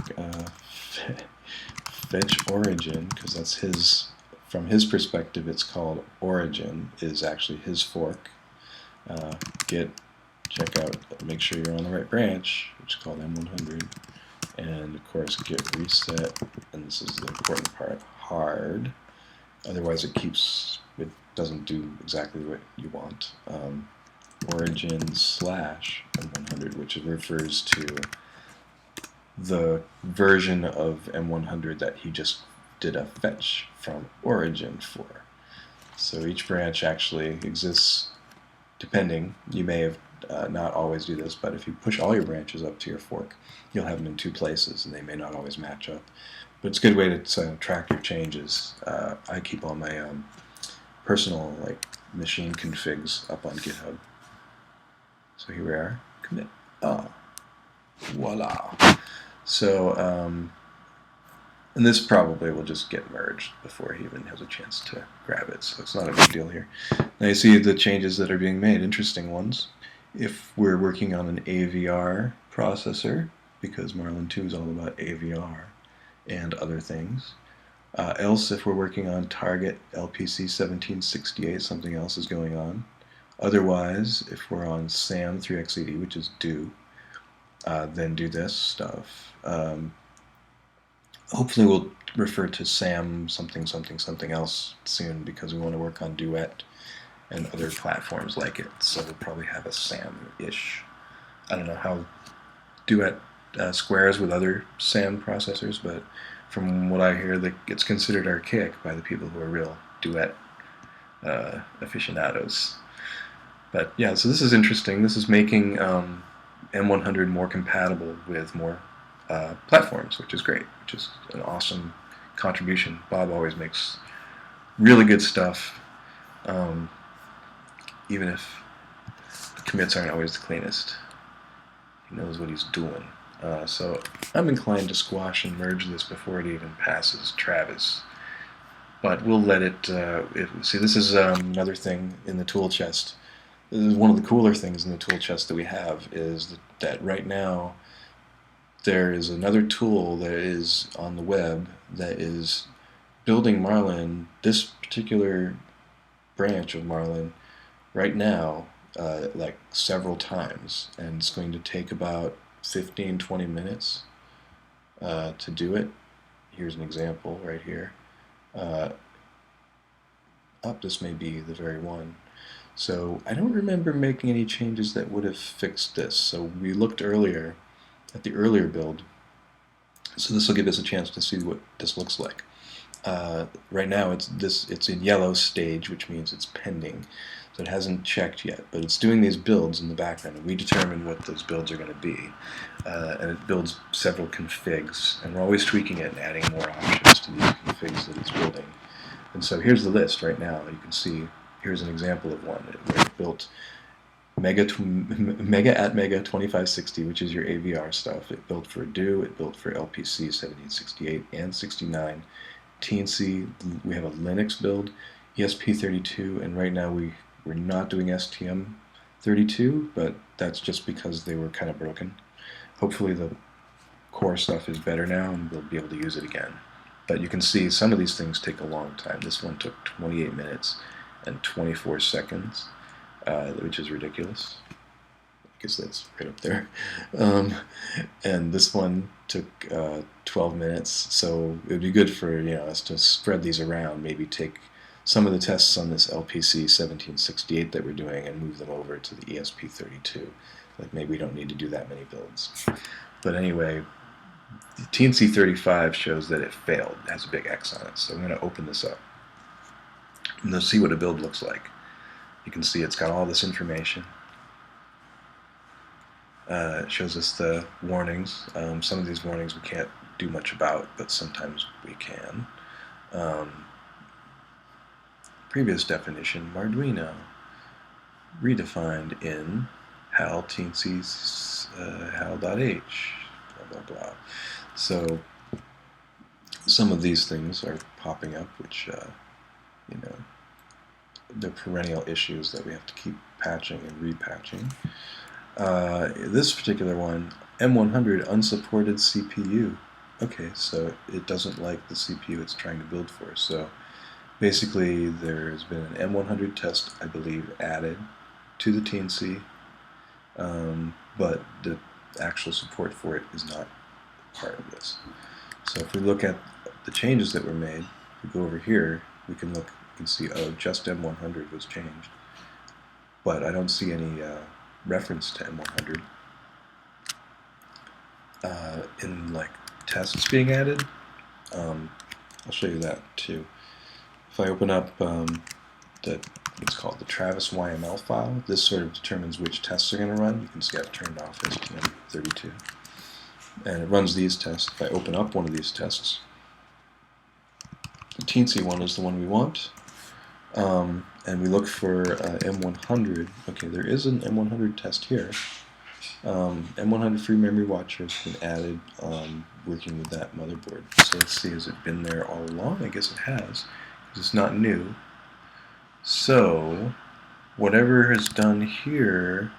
fetch origin, because that's his. From his perspective, it's called origin, is actually his fork. Git check out, make sure you're on the right branch, which is called M100, and of course git reset, and this is the important part, hard. Otherwise, it doesn't do exactly what you want. Origin / M100, which refers to the version of M100 that he just did a fetch from origin for. So each branch actually exists depending. You may have not always do this, but if you push all your branches up to your fork, you'll have them in 2 places, and they may not always match up. But it's a good way to track your changes. I keep all my personal machine configs up on GitHub. So here we are, commit. Voila. So, and this probably will just get merged before he even has a chance to grab it, so it's not a big deal here. Now you see the changes that are being made, interesting ones. If we're working on an AVR processor, because Marlin 2 is all about AVR and other things, Else, if we're working on target LPC 1768, something else is going on. Otherwise, if we're on SAM 3xED, which is do, then do this stuff. Hopefully we'll refer to SAM something something something else soon, because we want to work on Duet and other platforms like it. So we'll probably have a SAM-ish. I don't know how Duet squares with other SAM processors, but from what I hear, it's considered archaic by the people who are real Duet aficionados. But yeah, so this is interesting. This is making M100 more compatible with more platforms, which is great, which is an awesome contribution. Bob always makes really good stuff, even if the commits aren't always the cleanest. He knows what he's doing. So I'm inclined to squash and merge this before it even passes Travis. But we'll let it... see, this is another thing in the tool chest. This is one of the cooler things in the tool chest that we have, is that right now there is another tool that is on the web that is building Marlin, this particular branch of Marlin, right now, like several times, and it's going to take about 15-20 minutes to do it. Here's an example right here. This may be the very one. So I don't remember making any changes that would have fixed this. So we looked earlier at the earlier build. So this will give us a chance to see what this looks like. Right now it's in yellow stage, which means it's pending. So it hasn't checked yet, but it's doing these builds in the background, and we determine what those builds are going to be. And it builds several configs, and we're always tweaking it and adding more options to these configs that it's building. And so here's the list right now. You can see, here's an example of one where it built Mega at Mega 2560, which is your AVR stuff. It built for Do, it built for LPC 1768 and 69. TNC, we have a Linux build, ESP32, and right now we're not doing STM32, but that's just because they were kind of broken. Hopefully the core stuff is better now and we'll be able to use it again. But you can see some of these things take a long time. This one took 28 minutes and 24 seconds, which is ridiculous. I guess that's right up there. And this one took 12 minutes, so it would be good for us to spread these around, maybe take some of the tests on this LPC 1768 that we're doing and move them over to the ESP32. Like, maybe we don't need to do that many builds. But anyway, the TNC35 shows that it failed. It has a big X on it. So I'm going to open this up. And let's see what a build looks like. You can see it's got all this information. It shows us the warnings. Some of these warnings we can't do much about, but sometimes we can. Previous definition, Arduino, redefined in HAL TNC's HAL.h, blah, blah, blah. So some of these things are popping up, which, they're perennial issues that we have to keep patching and repatching. This particular one, M100 unsupported CPU. Okay, so it doesn't like the CPU it's trying to build for. So basically there's been an M100 test, I believe, added to the TNC, but the actual support for it is not part of this. So if we look at the changes that were made, we go over here, we can see, oh, just M100 was changed. But I don't see any reference to M100 in like tests being added. I'll show you that too. If I open up it's called the Travis YML file, this sort of determines which tests are going to run. You can see I've turned off STM32. And it runs these tests. If I open up one of these tests, the teensy one is the one we want. And we look for M100. Okay, there is an M100 test here. M100 free memory watcher has been added working with that motherboard. So let's see, has it been there all along? I guess it has, because it's not new. So whatever is done here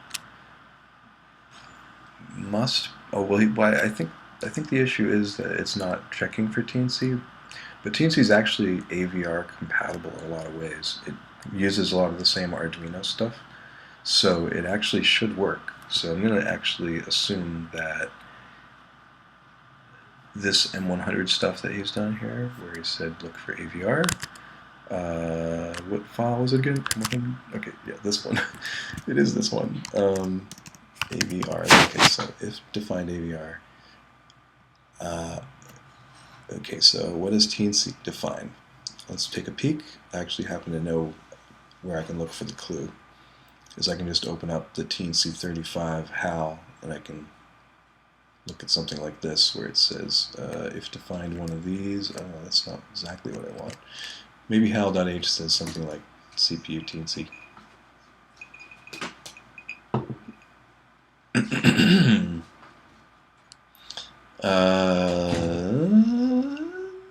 must... Oh, well, I think the issue is that it's not checking for TNC. But Teensy is actually AVR compatible in a lot of ways. It uses a lot of the same Arduino stuff, so it actually should work. So I'm going to actually assume that this M100 stuff that he's done here, where he said look for AVR, what file was it again? Okay, yeah, this one. It is this one. AVR. Okay, so if defined AVR. Okay, so what does Teensy define? Let's take a peek. I actually happen to know where I can look for the clue. Is I can just open up the Teensy35 HAL and I can look at something like this where it says if defined one of these. Oh, that's not exactly what I want. Maybe HAL.h says something like CPU Teensy.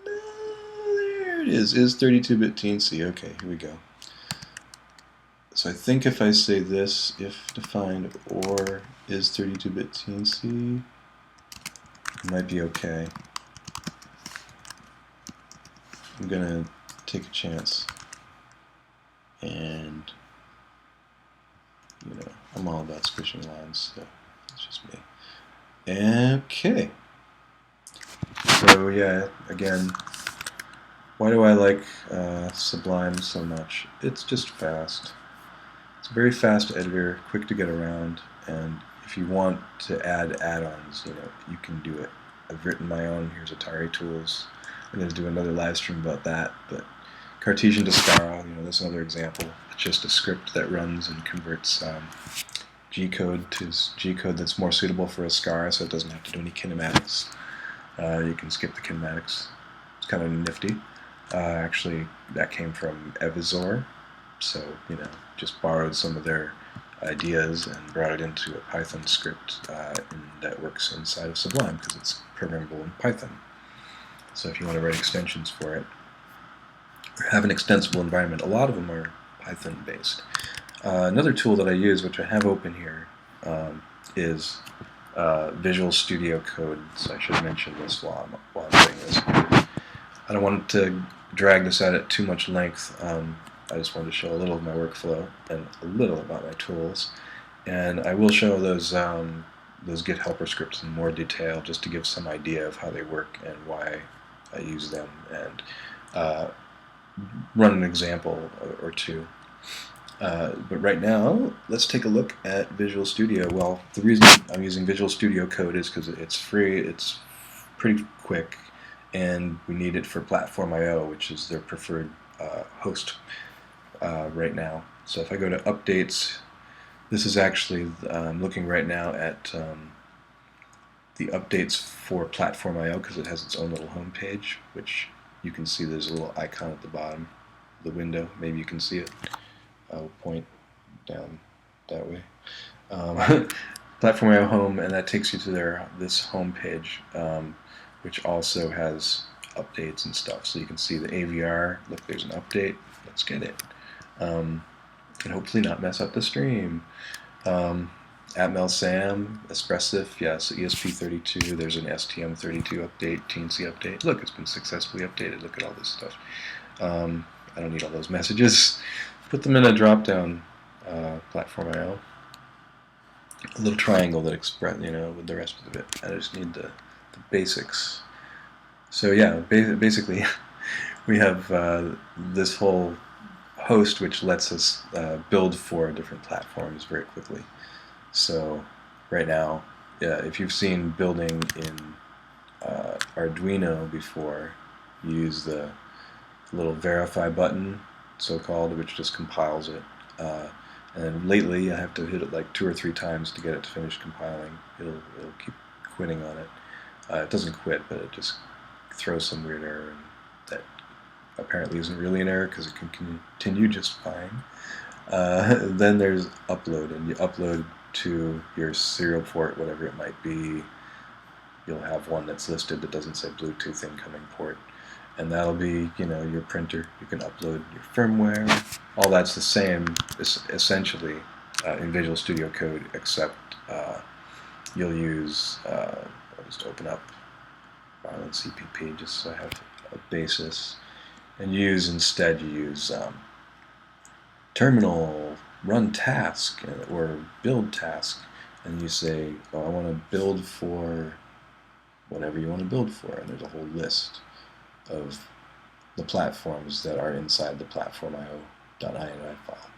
There it is 32-bit Teensy. Okay, here we go. So I think if I say this, if defined or is 32-bit Teensy, it might be okay. I'm gonna take a chance, and you know, I'm all about squishing lines, so it's just me. Okay. So yeah, again, why do I like Sublime so much? It's just fast. It's a very fast editor, quick to get around, and if you want to add add-ons, you know, you can do it. I've written my own. Here's Atari Tools. I'm going to do another live stream about that, but Cartesian to Scala, you know, that's another example. It's just a script that runs and converts G-code to G-code that's more suitable for a Scala, so it doesn't have to do any kinematics. You can skip the kinematics. It's kind of nifty. Actually, that came from Evizor, so, you know, just borrowed some of their ideas and brought it into a Python script that works inside of Sublime because it's programmable in Python. So if you want to write extensions for it, or have an extensible environment, a lot of them are Python based. Another tool that I use, which I have open here, is Visual Studio Code. So I should mention this while I'm doing this. I don't want to drag this out at too much length. I just wanted to show a little of my workflow and a little about my tools. And I will show those Git helper scripts in more detail just to give some idea of how they work and why I use them, and run an example or two. But right now, let's take a look at Visual Studio. Well, the reason I'm using Visual Studio Code is because it's free, it's pretty quick, and we need it for Platform I/O, which is their preferred host right now. So if I go to Updates, this is actually, I'm looking right now at the updates for Platform I/O because it has its own little home page, which you can see there's a little icon at the bottom of the window. Maybe you can see it. I'll point down that way. Platform I/O home, and that takes you to this home page, which also has updates and stuff. So you can see the AVR. Look, there's an update. Let's get it. And hopefully not mess up the stream. AtmelSam, Espressif, yes, ESP32, there's an STM32 update, Teensy update. Look, it's been successfully updated. Look at all this stuff. I don't need all those messages. Put them in a drop-down Platform I/O. A little triangle that express, you know, with the rest of it. I just need the basics. So yeah, basically, we have this whole host which lets us build for different platforms very quickly. So right now, if you've seen building in Arduino before, you use the little verify button, so-called, which just compiles it. And lately, I have to hit it like 2 or 3 times to get it to finish compiling. It'll keep quitting on it. It doesn't quit, but it just throws some weird error, and that apparently isn't really an error because it can continue just fine. Then there's upload, and you upload to your serial port, whatever it might be. You'll have one that's listed that doesn't say Bluetooth incoming port, and that'll be, you know, your printer. You can upload your firmware. All that's the same, essentially, in Visual Studio Code, except you'll use. I'll just open up Marlin CPP just so I have basis, and you use terminal run task or build task, and you say, oh, I want to build for whatever you want to build for, and there's a whole list of the platforms that are inside the platform.io.ini file.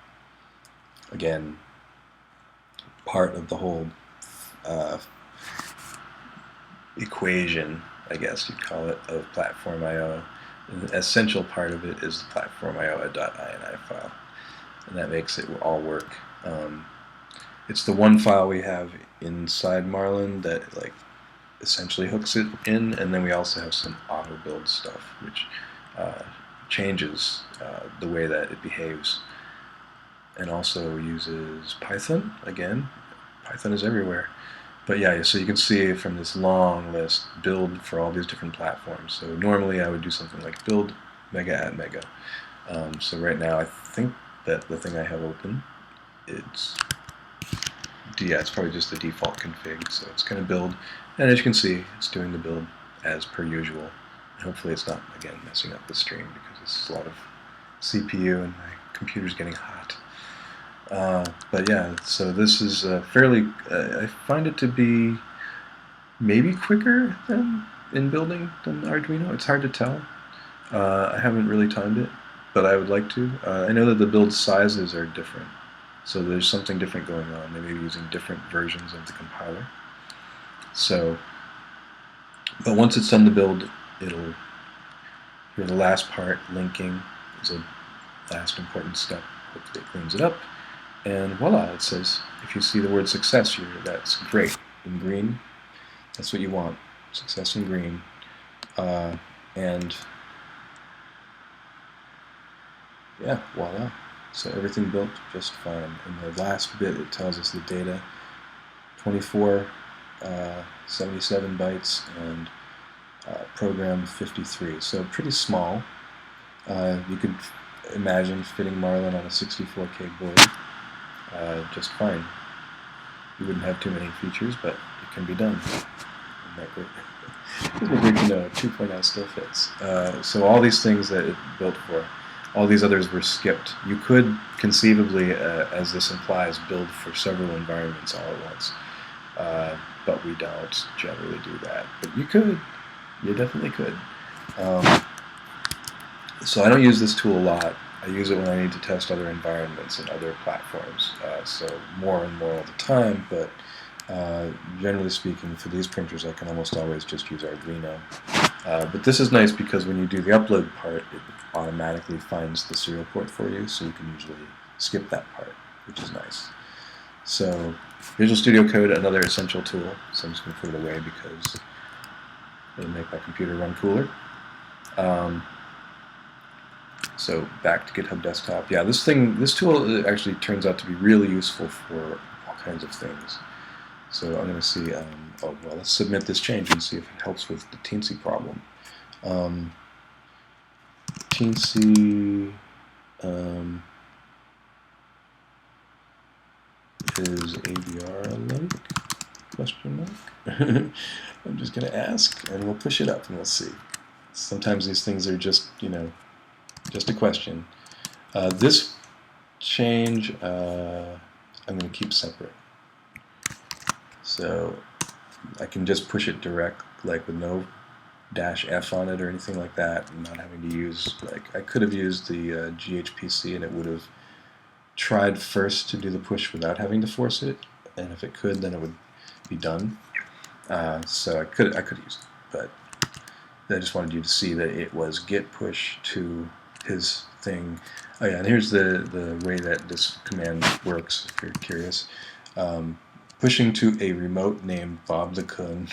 Again, part of the whole equation, I guess you'd call it, of platform.io. An essential part of it is the platform.io.ini file, and that makes it all work. It's the one file we have inside Marlin that essentially hooks it in, and then we also have some auto build stuff which changes the way that it behaves, and also uses Python. Again, Python is everywhere. But yeah, so you can see from this long list, build for all these different platforms. So normally I would do something like build mega at mega. So right now I think that the thing I have open, it's probably just the default config. So it's going to build, and as you can see, it's doing the build as per usual. And hopefully it's not, again, messing up the stream, because it's a lot of CPU and my computer's getting hot. But yeah, so this is fairly, I find it to be maybe quicker than in building than Arduino. It's hard to tell. I haven't really timed it, but I would like to. I know that the build sizes are different, so there's something different going on. They may be using different versions of the compiler. So, but once it's done the build, it'll, here the last part, linking, is a last important step. Hopefully it cleans it up. And voila, it says, if you see the word success here, that's great. In green, that's what you want. Success in green. And yeah, voila. So everything built just fine. In the last bit, it tells us the data, 24, 77 bytes, and program 53. So pretty small. You could imagine fitting Marlin on a 64K board. Just fine. You wouldn't have too many features, but it can be done. Isn't that great? Isn't it great to know 2.0 still fits? So all these things that it built for, all these others were skipped. You could conceivably, as this implies, build for several environments all at once, but we don't generally do that. But you could. You definitely could. So I don't use this tool a lot. I use it when I need to test other environments and other platforms, so more and more all the time, but generally speaking, for these printers I can almost always just use Arduino. But this is nice because when you do the upload part, it automatically finds the serial port for you, so you can usually skip that part, which is nice. So Visual Studio Code, another essential tool, so I'm just going to put it away because it'll make my computer run cooler. So back to GitHub Desktop. Yeah, this tool actually turns out to be really useful for all kinds of things. So I'm going to see, oh well, let's submit this change and see if it helps with the Teensy problem. Teensy is AVR like? Question mark? I'm just going to ask, and we'll push it up and we'll see. Sometimes these things are just, just a question. This change I'm going to keep separate. So I can just push it direct, like with no -F on it or anything like that, and not having to use, I could have used the GHPC and it would have tried first to do the push without having to force it, and if it could, then it would be done. So I could use it, but I just wanted you to see that it was git push to his thing. Oh yeah, and here's the way that this command works, if you're curious. Pushing to a remote named Bob the Kun.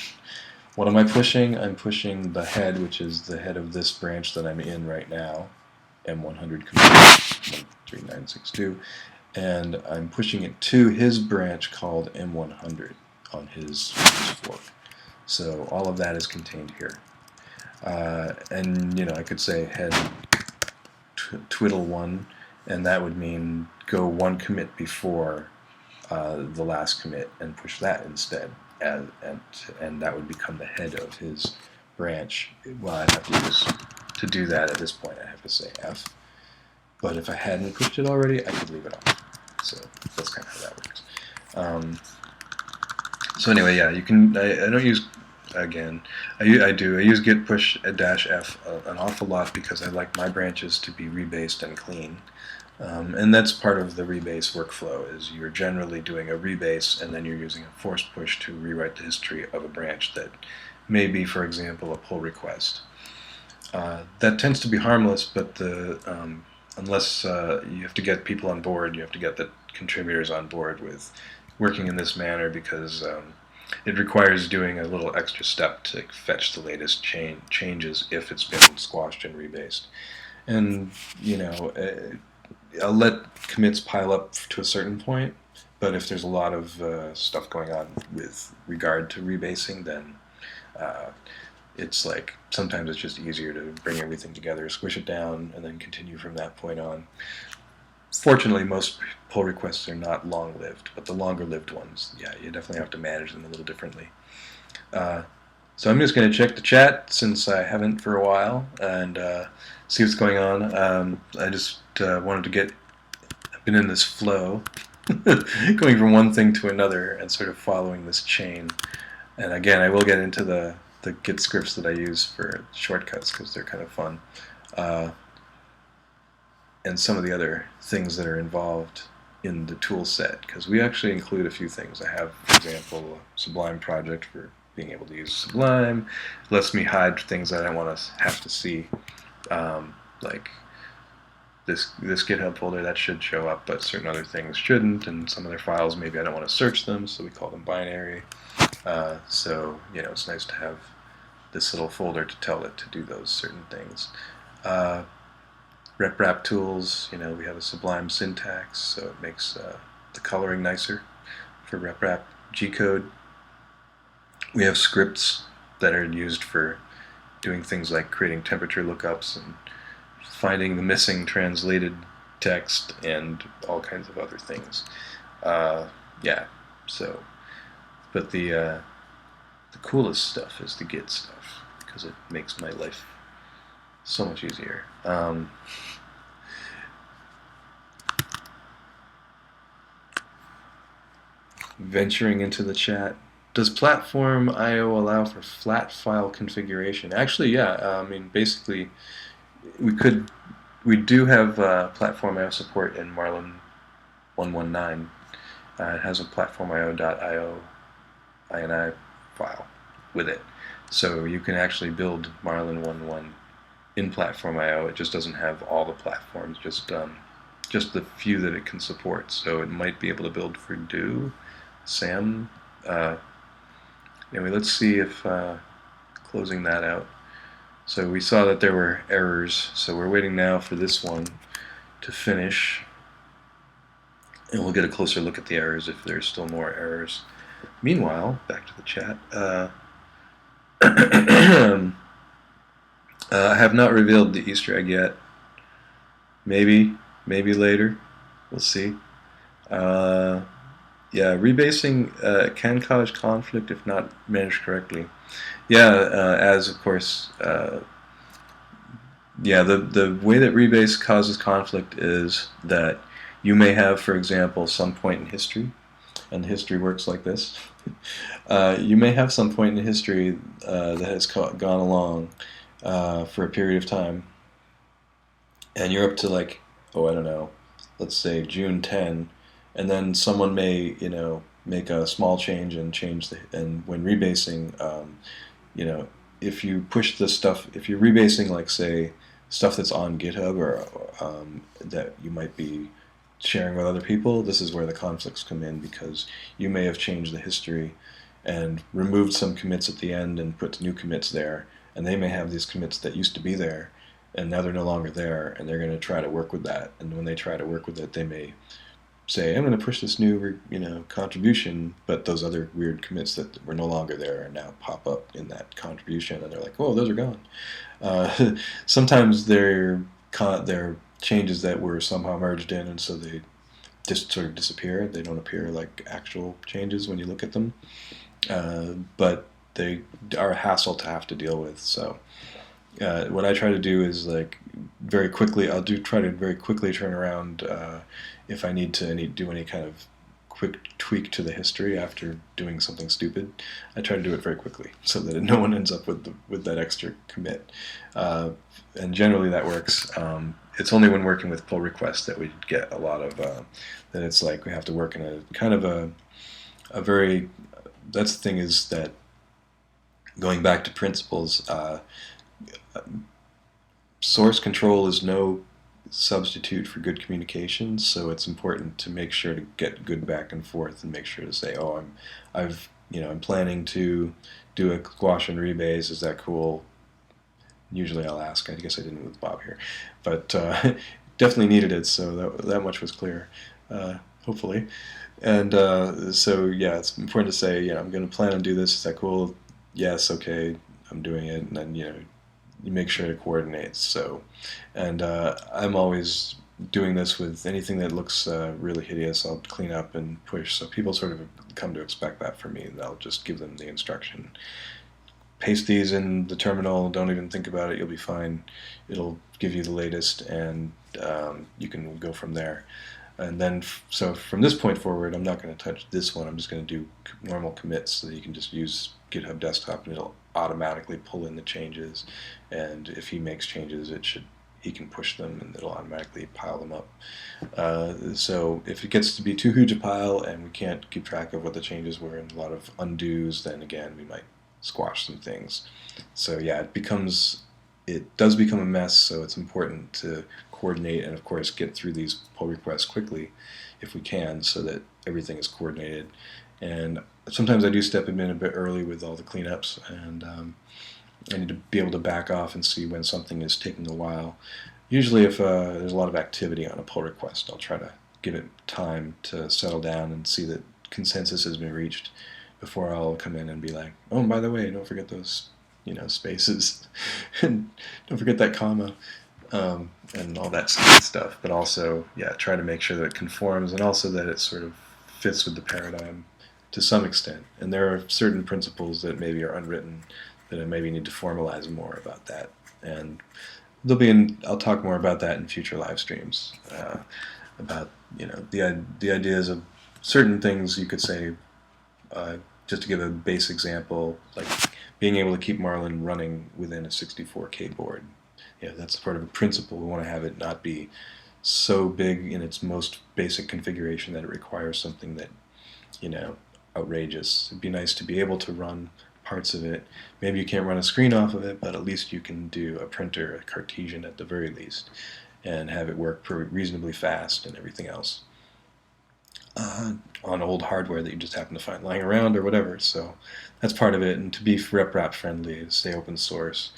What am I pushing? I'm pushing the head, which is the head of this branch that I'm in right now, M100 command 13962, and I'm pushing it to his branch called M100 on his fork. So all of that is contained here. And I could say head twiddle1, and that would mean go one commit before the last commit and push that instead, and that would become the head of his branch. Well, I'd have to use to do that at this point, I have to say F. But if I hadn't pushed it already, I could leave it on. So that's kind of how that works. So anyway, yeah, you can. I don't use, again, I use git push -f an awful lot because I like my branches to be rebased and clean. And that's part of the rebase workflow, is you're generally doing a rebase and then you're using a force push to rewrite the history of a branch that may be, for example, a pull request. That tends to be harmless, but unless you have to get people on board, you have to get the contributors on board with working in this manner, because it requires doing a little extra step to fetch the latest changes if it's been squashed and rebased. And, you know, I'll let commits pile up to a certain point, but if there's a lot of stuff going on with regard to rebasing, then it's like sometimes it's just easier to bring everything together, squish it down, and then continue from that point on. Fortunately, most pull requests are not long-lived, but the longer-lived ones, yeah, you definitely have to manage them a little differently. So I'm just going to check the chat, since I haven't for a while, and see what's going on. I just wanted to get, I've been in this flow, going from one thing to another and sort of following this chain. And again, I will get into the Git scripts that I use for shortcuts, because they're kind of fun. And some of the other things that are involved in the tool set, because we actually include a few things. I have, for example, a Sublime project for being able to use Sublime. It lets me hide things that I don't want to have to see, like this GitHub folder, that should show up, but certain other things shouldn't, and some other files, maybe I don't want to search them, so we call them binary. So, you know, it's nice to have this little folder to tell it to do those certain things. Rep tools, you know, we have a Sublime syntax, so it makes the coloring nicer for rep G-code. We have scripts that are used for doing things like creating temperature lookups and finding the missing translated text and all kinds of other things. Yeah, so, but the coolest stuff is the Git stuff, because it makes my life so much easier. Venturing into the chat. Does Platform I/O allow for flat file configuration? Actually, yeah. I mean, basically, we do have Platform I/O support in Marlin 119. It has a platformio.io ini file with it, so you can actually build Marlin 1.1 in Platform I/O. It just doesn't have all the platforms, just the few that it can support. So it might be able to build for Do, Sam. Anyway, let's see if closing that out. So we saw that there were errors, so we're waiting now for this one to finish, and we'll get a closer look at the errors if there's still more errors. Meanwhile, back to the chat. I have not revealed the Easter egg yet. Maybe later. We'll see. Yeah, rebasing can cause conflict if not managed correctly. Yeah, as of course, yeah, the way that rebase causes conflict is that you may have, for example, some point in history, and history works like this. You may have some point in history that has gone along for a period of time, and you're up to, like, oh, I don't know, let's say June 10, and then someone may, you know, make a small change and and when rebasing, you know, if you push the stuff, if you're rebasing, like, say, stuff that's on GitHub or that you might be sharing with other people, this is where the conflicts come in, because you may have changed the history and removed some commits at the end and put new commits there, and they may have these commits that used to be there, and now they're no longer there, and they're going to try to work with that. And when they try to work with it, they may say, I'm going to push this new, you know, contribution, but those other weird commits that were no longer there and now pop up in that contribution, and they're like, oh, those are gone. Sometimes they're changes that were somehow merged in, and so they just sort of disappear. They don't appear like actual changes when you look at them, but they are a hassle to have to deal with. So What I try to do is like very quickly. Try to very quickly turn around if I need to do any kind of quick tweak to the history after doing something stupid. I try to do it very quickly so that no one ends up with that extra commit. And generally that works. It's only when working with pull requests that we get a lot of that. It's like we have to work in a kind of a very. That's the thing, is that going back to principles. Source control is no substitute for good communication, so it's important to make sure to get good back and forth and make sure to say, "Oh, I'm planning to do a squash and rebase. Is that cool?" Usually, I'll ask. I guess I didn't with Bob here, but definitely needed it, so that much was clear. Hopefully, and so yeah, it's important to say, I'm going to plan on do this. Is that cool? Yes. Okay. I'm doing it, and then you make sure to coordinate. So, and I'm always doing this with anything that looks really hideous. I'll clean up and push, so people sort of come to expect that from me, and I'll just give them the instruction. Paste these in the terminal, don't even think about it, you'll be fine. It'll give you the latest, and you can go from there. And then, so from this point forward, I'm not going to touch this one. I'm just going to do normal commits, so that you can just use GitHub Desktop, and it'll automatically pull in the changes. And if he makes changes, he can push them, and it'll automatically pile them up. So if it gets to be too huge a pile, and we can't keep track of what the changes were, and a lot of undos, then again, we might squash some things. So yeah, it does become a mess, so it's important to coordinate and of course get through these pull requests quickly if we can, so that everything is coordinated. And sometimes I do step in a bit early with all the cleanups, and I need to be able to back off and see when something is taking a while. Usually if there's a lot of activity on a pull request, I'll try to give it time to settle down and see that consensus has been reached before I'll come in and be like, "Oh, by the way, don't forget those, spaces, and don't forget that comma," and all that stuff. But also, yeah, try to make sure that it conforms, and also that it sort of fits with the paradigm to some extent. And there are certain principles that maybe are unwritten that I maybe need to formalize more about that. And I'll talk more about that in future live streams, about the ideas of certain things. You could say, just to give a base example, like being able to keep Marlin running within a 64K board. That's part of a principle. We want to have it not be so big in its most basic configuration that it requires something that, outrageous. It'd be nice to be able to run parts of it. Maybe you can't run a screen off of it, but at least you can do a printer, a Cartesian at the very least, and have it work reasonably fast and everything else. On old hardware that you just happen to find lying around or whatever. So that's part of it. And to be RepRap friendly, to stay open source,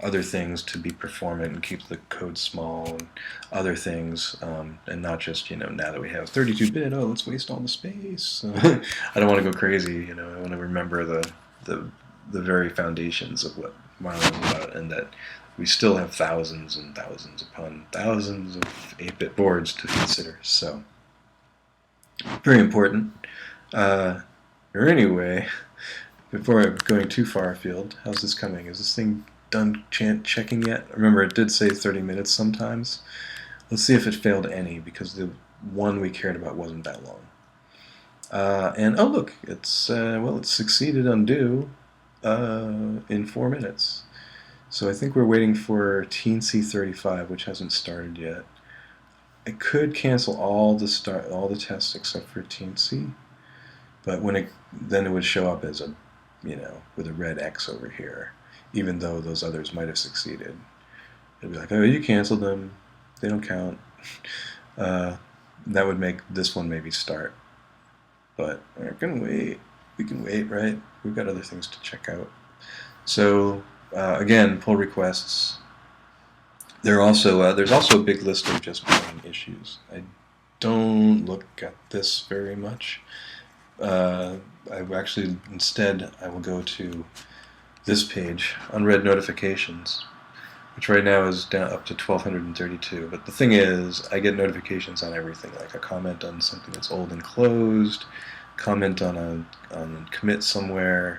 other things, to be performant and keep the code small, and other things, and not just, now that we have 32-bit, let's waste all the space. I don't want to go crazy, I want to remember the very foundations of what Marlin is about, and that we still have thousands and thousands upon thousands of 8-bit boards to consider. So very important. Or anyway, before going too far afield, how's this coming? Is this thing done checking yet? Remember, it did say 30 minutes sometimes. Let's see if it failed any, because the one we cared about wasn't that long. And oh look, it's succeeded undo in 4 minutes. So I think we're waiting for Teensy 35, which hasn't started yet. I could cancel all the tests except for Teensy, but then it would show up as a, with a red X over here, even though those others might have succeeded. It'd be like, oh, you canceled them, they don't count. That would make this one maybe start, but we're gonna wait. We can wait, right? We've got other things to check out. So again, pull requests. There's also a big list of just plain issues. I don't look at this very much. Instead, I will go to this page, unread notifications, which right now is down up to 1,232. But the thing is, I get notifications on everything, like a comment on something that's old and closed, comment on a commit somewhere,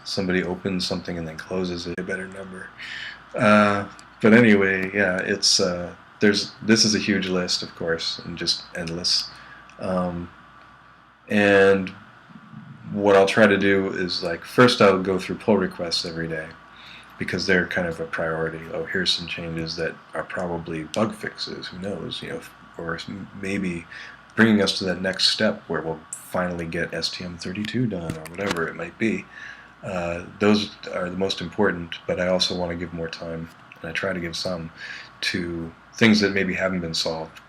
somebody opens something and then closes it, a better number. But anyway, yeah, it's this is a huge list, of course, and just endless. Um, and what I'll try to do is, like, first I'll go through pull requests every day because they're kind of a priority. Oh, here's some changes that are probably bug fixes. Who knows? Or maybe bringing us to that next step where we'll finally get STM32 done or whatever it might be. Those are the most important, but I also want to give more time, and I try to give some, to things that maybe haven't been solved.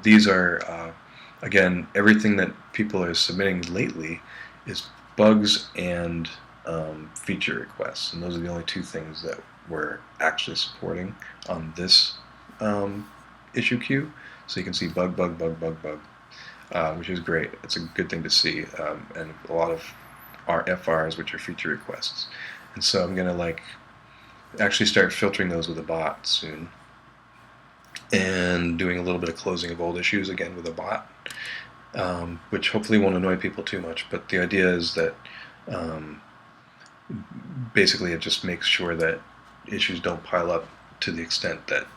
These are, again, everything that people are submitting lately is bugs and feature requests, and those are the only two things that we're actually supporting on this issue queue. So you can see bug, bug, bug, bug, bug, which is great. It's a good thing to see, and a lot of our FRs, which are feature requests. And so I'm going to actually start filtering those with a bot soon, and doing a little bit of closing of old issues again with a bot, which hopefully won't annoy people too much. But the idea is that basically it just makes sure that issues don't pile up to the extent that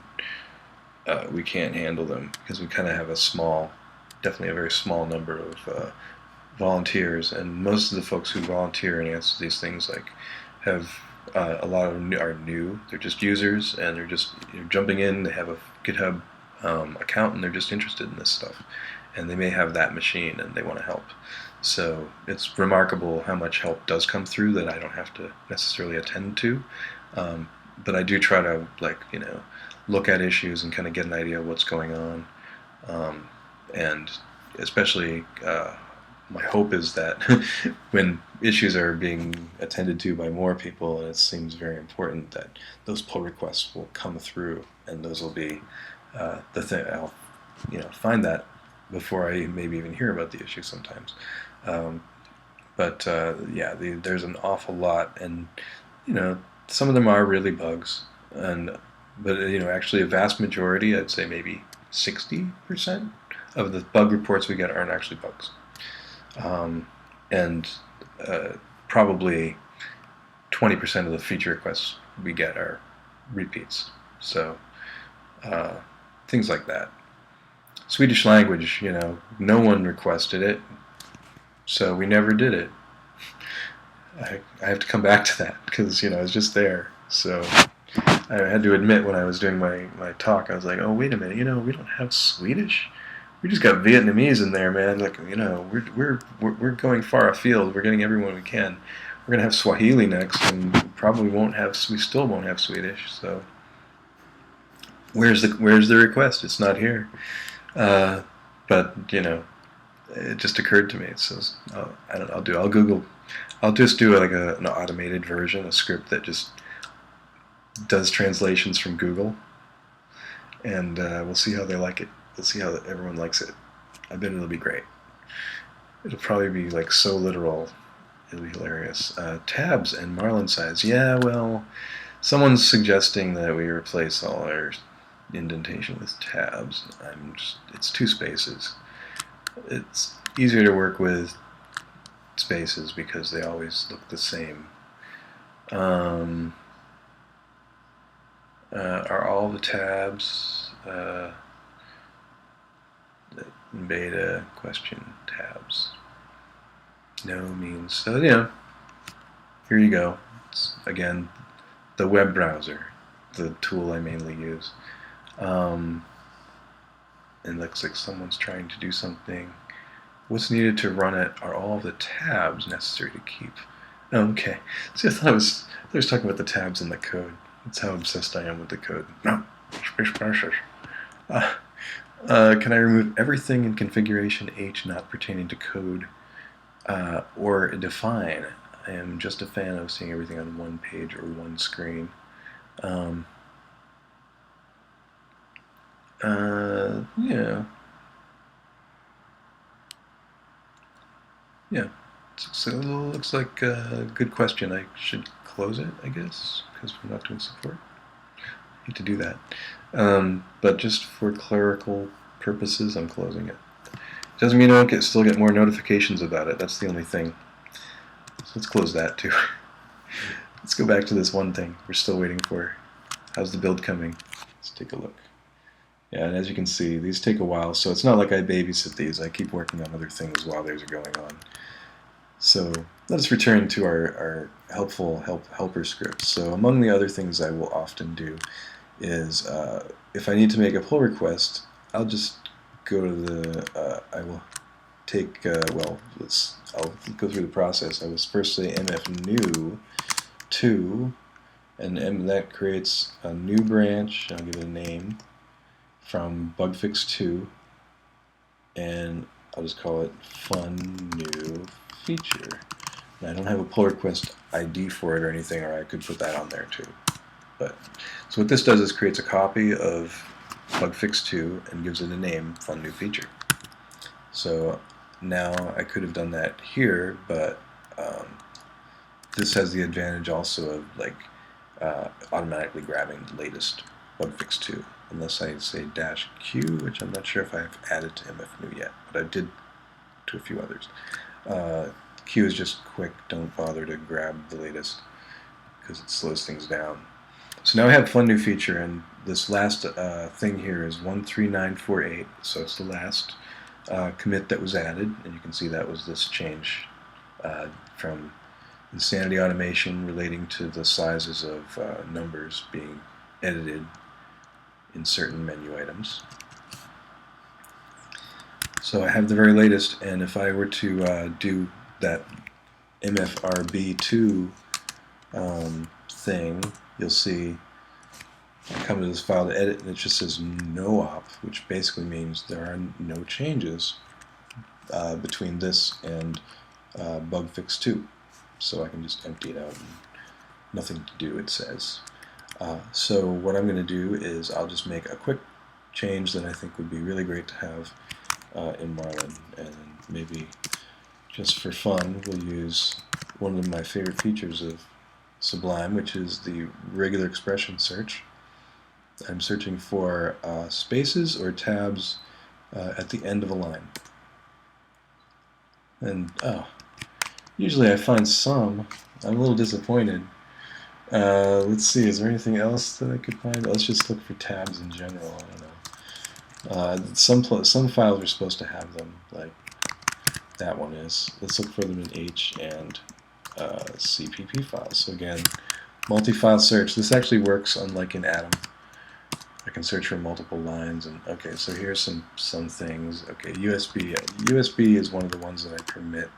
we can't handle them, because we kind of have definitely a very small number of volunteers, and most of the folks who volunteer and answer these things have a lot of are new. They're just users, and they're just jumping in. They have a GitHub account, and they're just interested in this stuff, and they may have that machine and they want to help. So it's remarkable how much help does come through that I don't have to necessarily attend to, but I do try to look at issues and kind of get an idea of what's going on, and especially my hope is that when issues are being attended to by more people, and it seems very important, that those pull requests will come through, and those will be the thing. I'll find that before I maybe even hear about the issue sometimes. But there's an awful lot, and some of them are really bugs, but actually a vast majority, I'd say maybe 60% of the bug reports we get aren't actually bugs. And probably 20% of the feature requests we get are repeats. So things like that. Swedish language, no one requested it, so we never did it. I have to come back to that because it's just there. So I had to admit, when I was doing my talk, I was like, oh, wait a minute, we don't have Swedish. We just got Vietnamese in there, man. We're going far afield. We're getting everyone we can. We're gonna have Swahili next, and we still won't have Swedish. So where's the request? It's not here. But it just occurred to me. It says, I don't know. I'll just do an automated version, a script that just does translations from Google, and we'll see how they like it. We'll see how everyone likes it. I bet it'll be great. It'll probably be so literal, it'll be hilarious. Tabs and Marlin size. Yeah, well, someone's suggesting that we replace all our indentation with tabs. It's 2 spaces. It's easier to work with spaces because they always look the same. Are all the tabs beta question tabs? No means so. Here you go. It's, again, the web browser, the tool I mainly use. It looks like someone's trying to do something. What's needed to run it are all the tabs necessary to keep. Okay. See, I thought I was talking about the tabs in the code. That's how obsessed I am with the code. No. Can I remove everything in configuration H not pertaining to code or define? I am just a fan of seeing everything on one page or one screen. Yeah. So it looks like a good question. I should close it, I guess, because we're not doing support. I hate to do that. But just for clerical purposes, I'm closing it. Doesn't mean I don't still get more notifications about it. That's the only thing. let's close that too. Let's go back to this one thing we're still waiting for. How's the build coming? Let's take a look. Yeah, and as you can see, these take a while, so it's not like I babysit these. I keep working on other things while these are going on. So let us return to our helper scripts. So among the other things I will often do is if I need to make a pull request, I'll just go to the, I will take, well, I'll go through the process. I will first say mf new 2, and that creates a new branch. I'll give it a name from bugfix2, and I'll just call it fun new feature. And I don't have a pull request ID for it or anything, or I could put that on there too. But so what this does is creates a copy of bugfix2 and gives it a name, fun new feature. So now I could have done that here, but this has the advantage also of like automatically grabbing the latest bugfix2, unless I say -q, which I'm not sure if I've added to mfnew yet, but I did to a few others. Q is just quick, don't bother to grab the latest because it slows things down. So now I have fun new feature, and this last thing here is 13948, so it's the last commit that was added, and you can see that was this change from insanity automation relating to the sizes of numbers being edited in certain menu items. So I have the very latest, and if I were to do that mfrb2 thing, you'll see I come to this file to edit, and it just says no op, which basically means there are no changes between this and bugfix2. So I can just empty it out, and nothing to do, it says. So what I'm going to do is I'll just make a quick change that I think would be really great to have in Marlin, and maybe just for fun we'll use one of my favorite features of Sublime, which is the regular expression search. I'm searching for spaces or tabs at the end of a line. And usually I find some. I'm a little disappointed. Let's see, is there anything else that I could find? Let's just look for tabs in general. I don't know. Some files are supposed to have them, like that one is. Let's look for them in H and CPP files. So again, multi-file search. This actually works unlike in Atom. I can search for multiple lines, and okay, so here's some things. Okay, USB. USB is one of the ones that I permit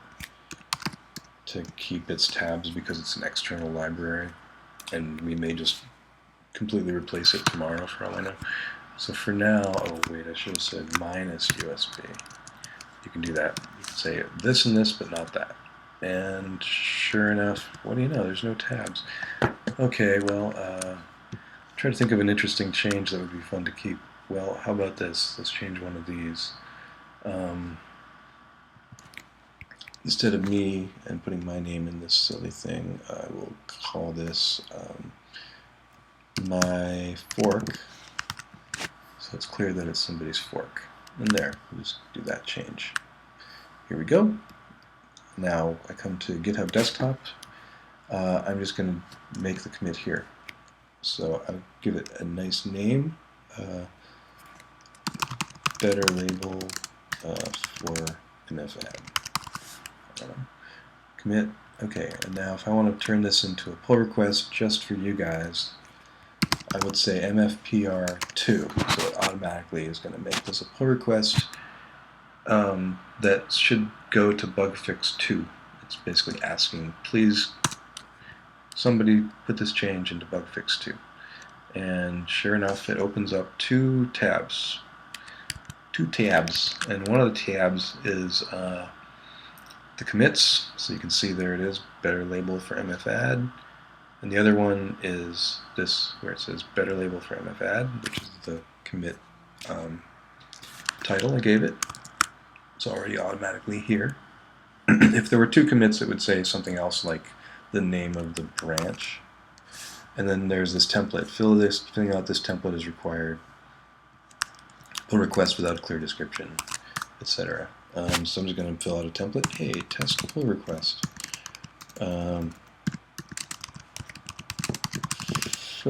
to keep its tabs because it's an external library, and we may just completely replace it tomorrow for all I know. So for now, oh wait, I should have said -USB. You can do that. You can say this and this, but not that. And sure enough, what do you know? There's no tabs. Okay, well, try to think of an interesting change that would be fun to keep. Well, how about this? Let's change one of these. Instead of me and putting my name in this silly thing, I will call this my fork. So it's clear that it's somebody's fork. And there, we'll just do that change. Here we go. Now I come to GitHub Desktop. I'm just going to make the commit here. So I'll give it a nice name, better label for mfad. Commit. Okay, and now if I want to turn this into a pull request just for you guys, I would say mfpr2. So it automatically is going to make this a pull request that should go to bugfix2. It's basically asking, please somebody put this change into bugfix2. And sure enough, it opens up two tabs. And one of the tabs is the commits. So you can see there it is, better label for mfadd. And the other one is this, where it says better label for mfadd, which is the commit title I gave it. It's already automatically here. If there were two commits, it would say something else like the name of the branch. And then there's this template. Filling out this template is required. Pull request without a clear description, etc. So I'm just going to fill out a template. Hey, test pull request. for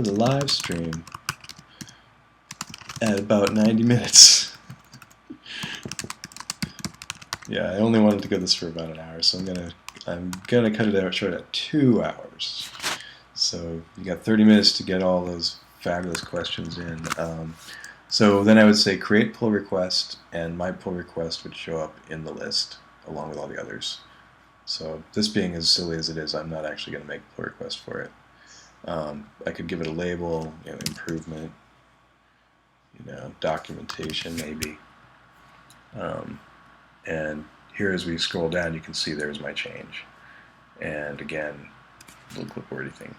the live stream at about 90 minutes. Yeah, I only wanted to go this for about an hour, so I'm gonna cut it out short at 2 hours. So you got 30 minutes to get all those fabulous questions in. So then I would say create pull request, and my pull request would show up in the list along with all the others. So this being as silly as it is, I'm not actually going to make a pull request for it. I could give it a label, improvement, documentation maybe. And here as we scroll down, you can see there's my change. And again, little clipboardy thing.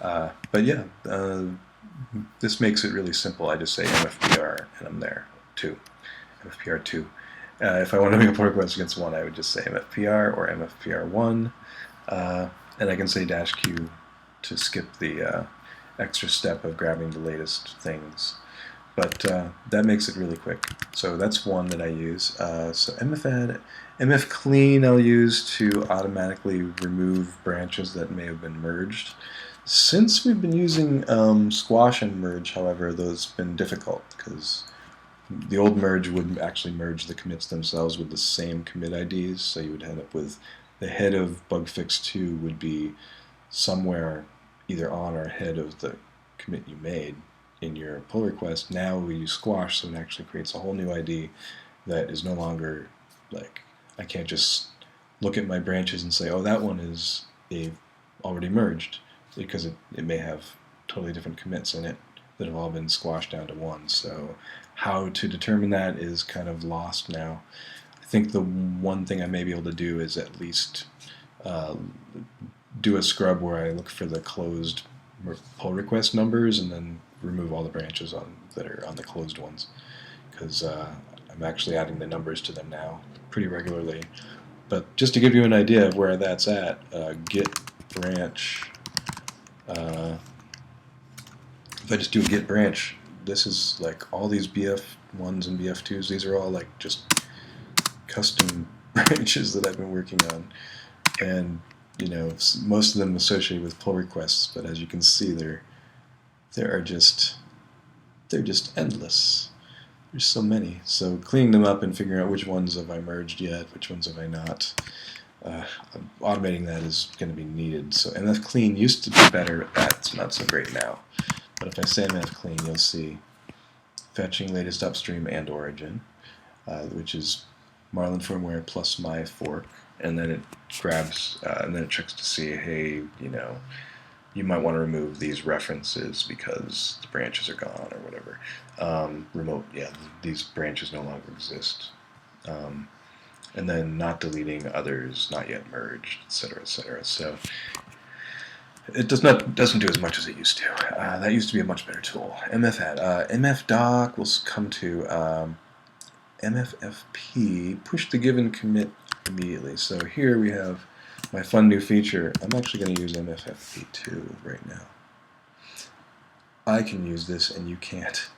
But yeah, this makes it really simple. I just say MFPR and I'm there, 2. MFPR 2. If I want to make a pull request against one, I would just say MFPR or MFPR1. And I can say -Q to skip the extra step of grabbing the latest things. But that makes it really quick. So that's one that I use. So MFAdd, MFClean I'll use to automatically remove branches that may have been merged. Since we've been using squash and merge, however, those have been difficult because the old merge would actually merge the commits themselves with the same commit IDs, so you would end up with the head of bugfix 2 would be somewhere either on or ahead of the commit you made in your pull request. Now we use squash, so it actually creates a whole new ID that is no longer like, I can't just look at my branches and say, oh, that one is already merged, because it may have totally different commits in it that have all been squashed down to one. So how to determine that is kind of lost now. I think the one thing I may be able to do is at least do a scrub where I look for the closed pull request numbers and then remove all the branches that are on the closed ones, because I'm actually adding the numbers to them now pretty regularly. But just to give you an idea of where that's at, git branch, if I just do a git branch, this is like all these BF1s and BF2s, these are all like just custom branches that I've been working on. And most of them associated with pull requests, but as you can see, they're just endless. There's so many. So cleaning them up and figuring out which ones have I merged yet, which ones have I not, automating that is going to be needed. So mfclean used to be better at that. It's not so great now. But if I say mfclean, you'll see fetching latest upstream and origin, which is Marlin firmware plus my fork, and then it grabs, and then it checks to see, hey, you might want to remove these references because the branches are gone or whatever. Remote, yeah, these branches no longer exist. And then not deleting others not yet merged, etc., etc. So it doesn't do as much as it used to. That used to be a much better tool. MFAdd, mfdoc will come to mffp, push the given commit immediately. So here we have my fun new feature. I'm actually going to use mffp2 right now. I can use this and you can't.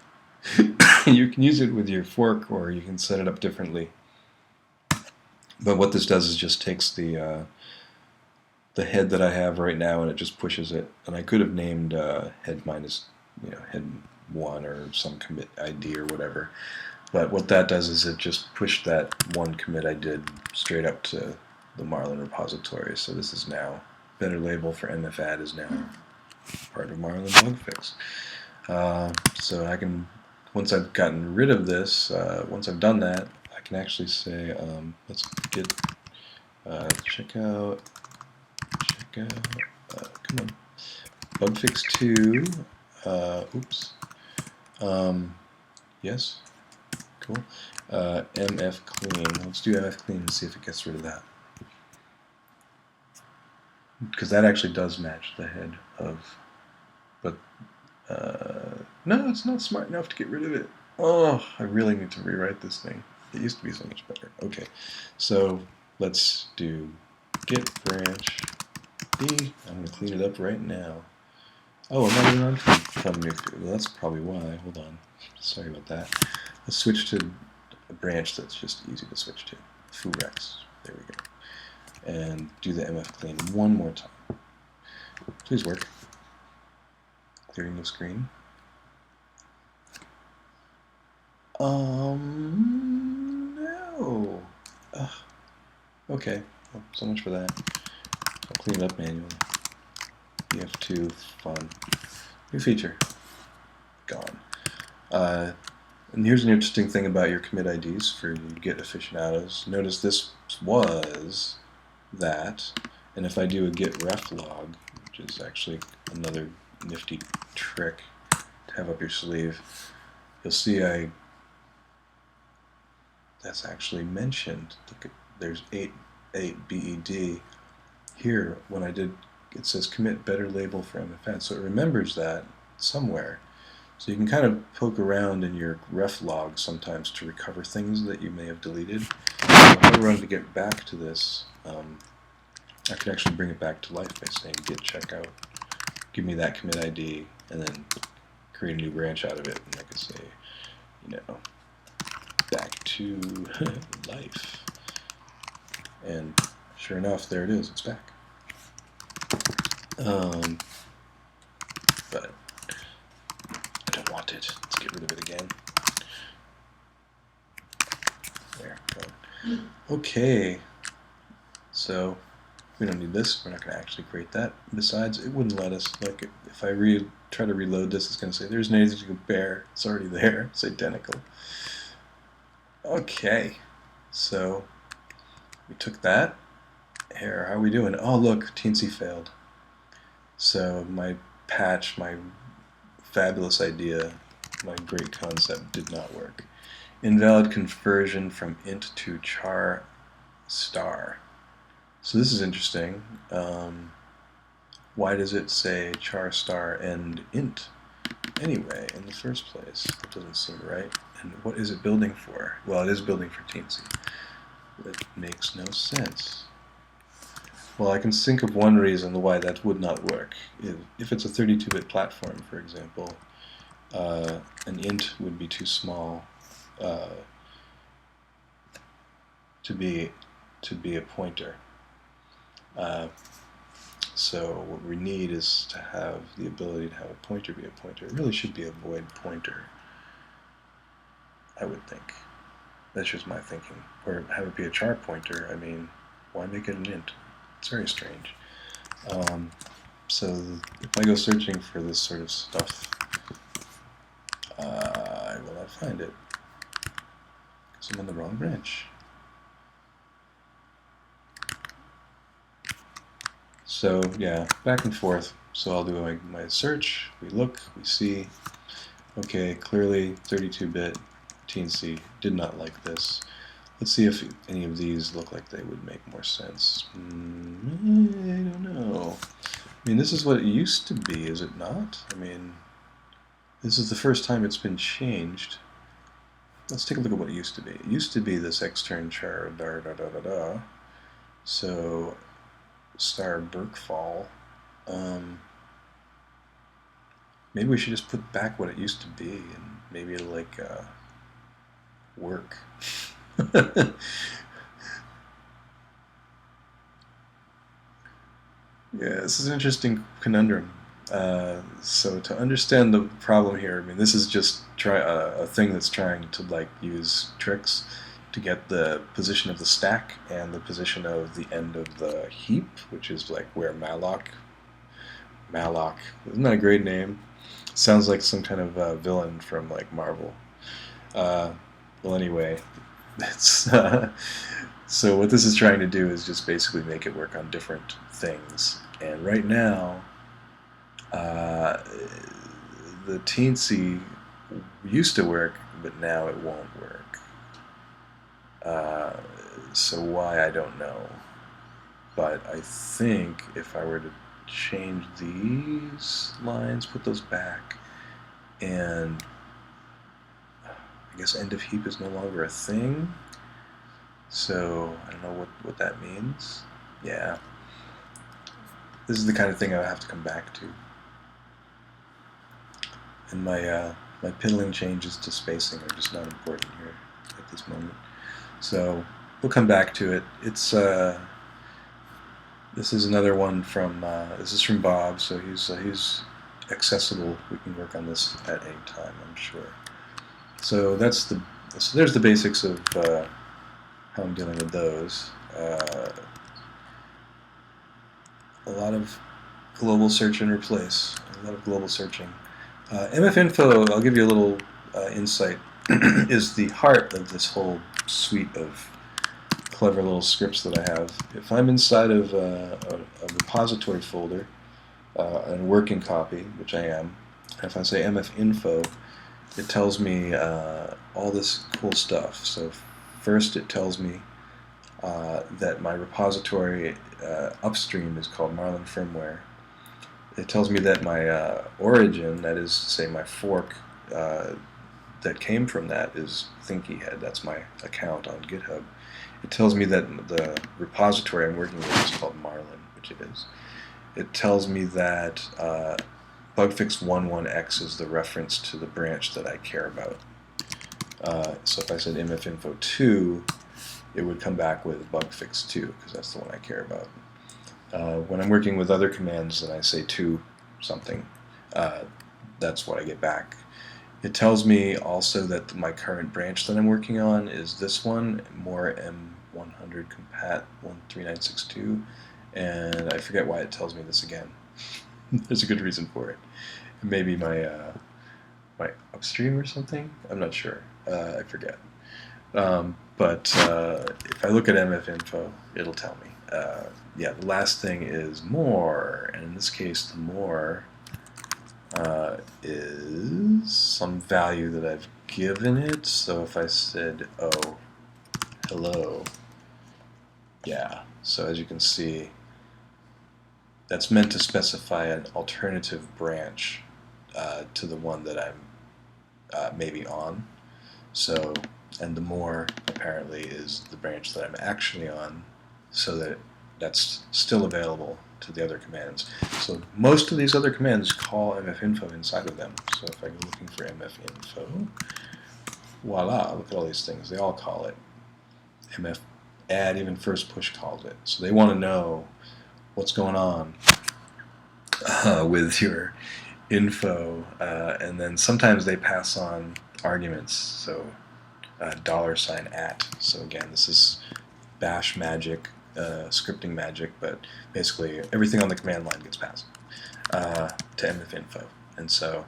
You can use it with your fork, or you can set it up differently. But what this does is just takes the head that I have right now and it just pushes it. And I could have named head minus, head 1 or some commit ID or whatever. But what that does is it just pushed that one commit I did straight up to the Marlin repository. So this is now, better label for mfadd is now part of Marlin bugfix. So I can, once I've gotten rid of this, once I've done that, I can actually say, let's get check out, come on, bugfix 2, oops, yes, cool, mfclean, let's do mfclean and see if it gets rid of that. Because that actually does match the head of, but no, it's not smart enough to get rid of it. Oh, I really need to rewrite this thing. It used to be so much better. Okay, so let's do git branch d. I'm going to clean it up right now. Oh, I'm not even on fun new. Well, that's probably why. Hold on. Sorry about that. Let's switch to a branch that's just easy to switch to. Foorex. There we go. and do the mf clean one more time. Please work. Clearing the screen. No. Ugh. Okay, well, so much for that. I'll clean it up manually. EF2, fun. New feature. Gone. And here's an interesting thing about your commit IDs for Git aficionados. Notice this was that, and if I do a git ref log, which is actually another nifty trick to have up your sleeve, you'll see that's actually mentioned. Look at, there's 8 BED. Here, when I did, it says commit better label for MFN, so it remembers that somewhere. So you can kind of poke around in your ref log sometimes to recover things that you may have deleted. If I wanted to get back to this, I could actually bring it back to life by saying git checkout, give me that commit ID, and then create a new branch out of it, and I could say, you know, back to life. And sure enough, there it is, it's back. But I don't want it. Let's get rid of it again. There, go. Okay, so we don't need this. We're not going to actually create that. Besides, it wouldn't let us. Like, if I try to reload this, it's going to say there's nothing to compare. It's already there. It's identical. Okay, so we took that. Here, how are we doing? Oh, look, Teensy failed. So my patch, my fabulous idea, my great concept did not work. Invalid conversion from int to char star. So this is interesting. Why does it say char star and int anyway in the first place? It doesn't seem right. And what is it building for? Well, it is building for Teensy. That makes no sense. Well, I can think of one reason why that would not work. If it's a 32-bit platform, for example, an int would be too small to be a pointer. So what we need is to have the ability to have a pointer be a pointer. It really should be a void pointer, I would think. That's just my thinking. Or have it be a char pointer. I mean, why make it an int? It's very strange. So if I go searching for this sort of stuff, I will not find it because I'm on the wrong branch. So yeah, back and forth. So I'll do my search, we look, we see, okay, clearly 32-bit Teensy did not like this. Let's see if any of these look like they would make more sense. I don't know. I mean, this is what it used to be, is it not? I mean, this is the first time it's been changed. Let's take a look at what it used to be. It used to be this extern char da. So star Berkfall. Maybe we should just put back what it used to be, and maybe it'll like work. Yeah, this is an interesting conundrum. So to understand the problem here, I mean, this is just a thing that's trying to like use tricks to get the position of the stack and the position of the end of the heap, which is like where malloc, isn't that a great name? Sounds like some kind of villain from like Marvel. Well, anyway, it's so what this is trying to do is just basically make it work on different things. And right now, the Teensy used to work, but now it won't work. So why, I don't know. But I think if I were to change these lines, put those back, and I guess end of heap is no longer a thing. So I don't know what that means. Yeah. This is the kind of thing I have to come back to. And my piddling changes to spacing are just not important here at this moment. So we'll come back to it. It's This is another one from this is from Bob, so he's accessible. We can work on this at any time, I'm sure. So there's the basics of how I'm dealing with those. A lot of global search and replace. A lot of global searching. MFInfo, I'll give you a little insight, is the heart of this whole suite of clever little scripts that I have. If I'm inside of a repository folder, and working copy, which I am, if I say mfinfo, it tells me all this cool stuff. So first it tells me that my repository upstream is called Marlin firmware. It tells me that my origin, that is to say my fork that came from that, is ThinkyHead. That's my account on GitHub. It tells me that the repository I'm working with is called Marlin, which it is. It tells me that bugfix11x is the reference to the branch that I care about. So if I said mfinfo2, it would come back with bugfix2, because that's the one I care about. When I'm working with other commands and I say to something, that's what I get back. It tells me also that my current branch that I'm working on is this one, more M100 compat 13962, and I forget why it tells me this again. There's a good reason for it. Maybe my upstream or something? I'm not sure. I forget. But if I look at mfinfo, it'll tell me. Yeah, the last thing is more, and in this case, the more is some value that I've given it. So if I said, oh, hello, yeah. So as you can see, that's meant to specify an alternative branch to the one that I'm maybe on. So, and the more apparently is the branch that I'm actually on, so that that's still available to the other commands. So most of these other commands call mfinfo inside of them. So if I go looking for mfinfo, voila, look at all these things. They all call it. mf add, even first push calls it. So they want to know what's going on with your info, and then sometimes they pass on arguments. So $at. So again, this is bash magic, scripting magic, but basically everything on the command line gets passed to mfinfo. And so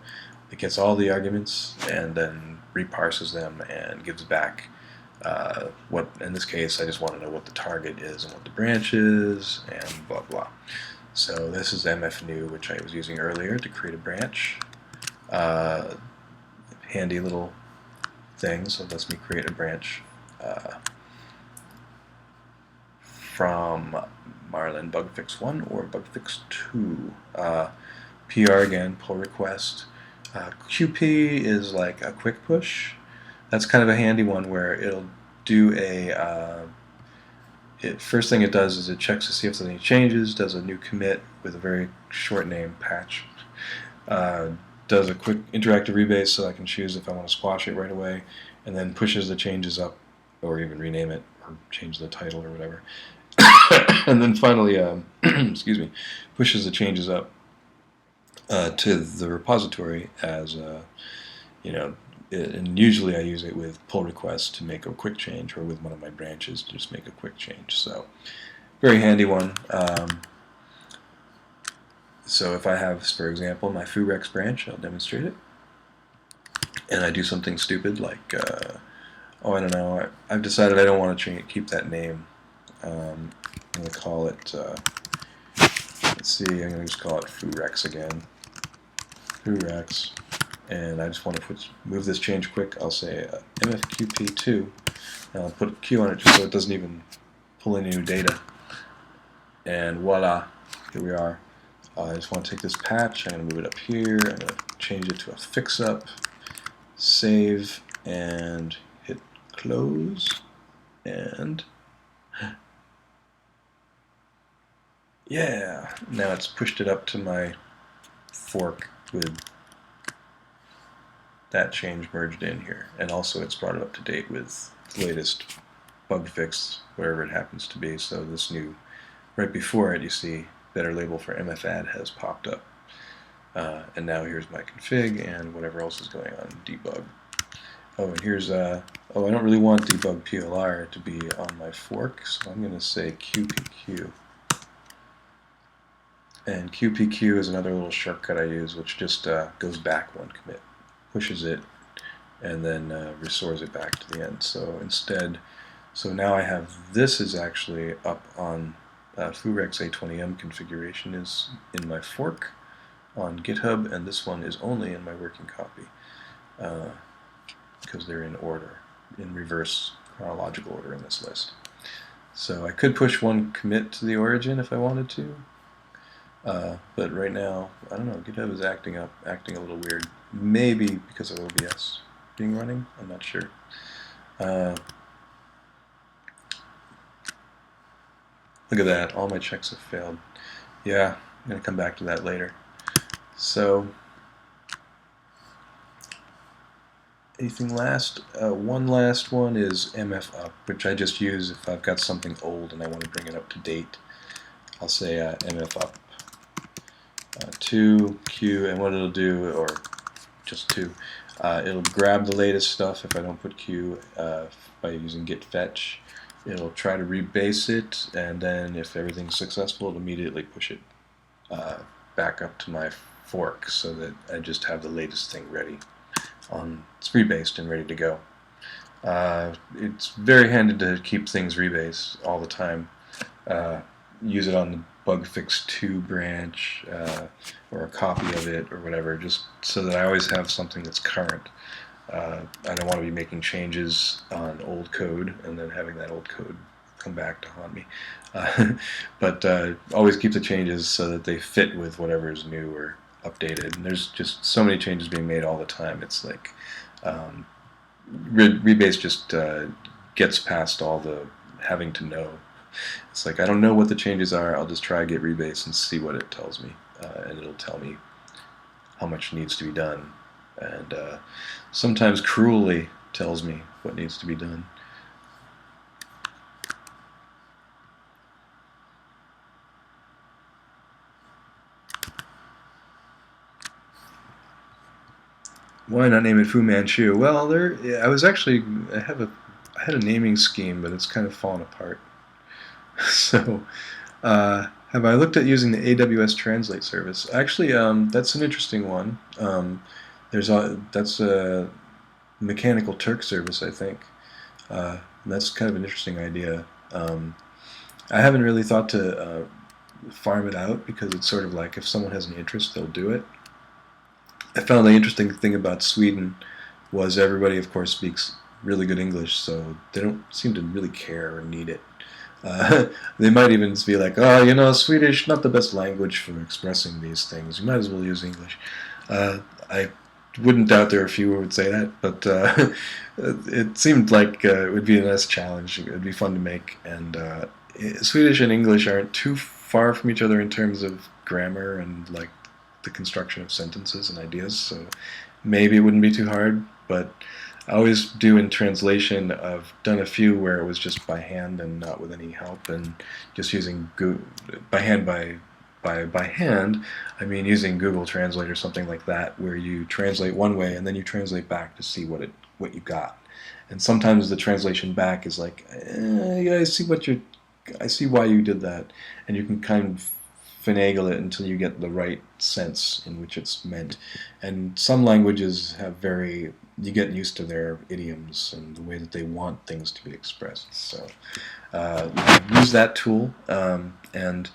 it gets all the arguments and then reparses them and gives back what, in this case, I just want to know what the target is and what the branch is and blah blah. So this is mfnew, which I was using earlier to create a branch. Handy little thing, so it lets me create a branch from Marlin bugfix1 or bugfix2. PR again, pull request. QP is like a quick push. That's kind of a handy one where it'll do a first thing it does is it checks to see if there's any changes, does a new commit with a very short name, patch, does a quick interactive rebase so I can choose if I want to squash it right away, and then pushes the changes up, or even rename it, or change the title or whatever. And then finally, excuse me, pushes the changes up to the repository as, and usually I use it with pull request to make a quick change, or with one of my branches to just make a quick change. So, very handy one. So if I have, for example, my foorex branch, I'll demonstrate it, and I do something stupid like, I don't know, I've decided I don't want to keep that name. I'm going to call it, let's see, I'm going to just call it foorex again. Foorex. And I just want to move this change quick. I'll say mfqp2, and I'll put a Q on it just so it doesn't even pull any new data. And voila, here we are. I just want to take this patch, I'm going to move it up here, I'm going to change it to a fix-up, save, and hit close, and yeah, now it's pushed it up to my fork with that change merged in here, and also it's brought it up to date with the latest bug fix, whatever it happens to be. So this new right before it, you see better label for mfadd has popped up. And now here's my config and whatever else is going on, debug. Oh, and here's, oh, I don't really want debug PLR to be on my fork, so I'm going to say QPQ. And QPQ is another little shortcut I use, which just goes back one commit, pushes it, and then restores it back to the end. So instead, so now I have this is actually up on Furex A20M configuration is in my fork on GitHub, and this one is only in my working copy because they're in order, in reverse chronological order in this list. So I could push one commit to the origin if I wanted to, but right now, I don't know, GitHub is acting a little weird. Maybe because of OBS being running, I'm not sure. Look at that, all my checks have failed. Yeah, I'm going to come back to that later. So, anything last? One last one is mf up, which I just use if I've got something old and I want to bring it up to date. I'll say mf up 2 q, and what it'll do, or just 2, it'll grab the latest stuff if I don't put q by using git fetch. It'll try to rebase it, and then if everything's successful, it'll immediately push it back up to my fork so that I just have the latest thing ready. It's rebased and ready to go. It's very handy to keep things rebased all the time. Use it on the bug fix 2 branch or a copy of it or whatever, just so that I always have something that's current. I don't want to be making changes on old code and then having that old code come back to haunt me. But always keep the changes so that they fit with whatever is new or updated. And there's just so many changes being made all the time. It's like Rebase just gets past all the having to know. It's like, I don't know what the changes are, I'll just try to get Rebase and see what it tells me. And it'll tell me how much needs to be done. And sometimes cruelly tells me what needs to be done. Why not name it Fu Manchu? Well, I had a naming scheme, but it's kind of fallen apart. So, have I looked at using the AWS Translate service? Actually, that's an interesting one. That's a Mechanical Turk service, I think. That's kind of an interesting idea. I haven't really thought to farm it out because it's sort of like if someone has an interest, they'll do it. I found the interesting thing about Sweden was everybody, of course, speaks really good English, so they don't seem to really care or need it. They might even be like, oh, you know, Swedish, not the best language for expressing these things. You might as well use English. I wouldn't doubt there are a few who would say that, but it seemed like it would be a nice challenge. It would be fun to make, and Swedish and English aren't too far from each other in terms of grammar and like the construction of sentences and ideas, so maybe it wouldn't be too hard, but I always do in translation. I've done a few where it was just by hand and not with any help, and just using by hand. By hand, I mean using Google Translate or something like that, where you translate one way and then you translate back to see what you got. And sometimes the translation back is like, yeah, I see why you did that, and you can kind of finagle it until you get the right sense in which it's meant. And some languages have you get used to their idioms and the way that they want things to be expressed. So use that tool, and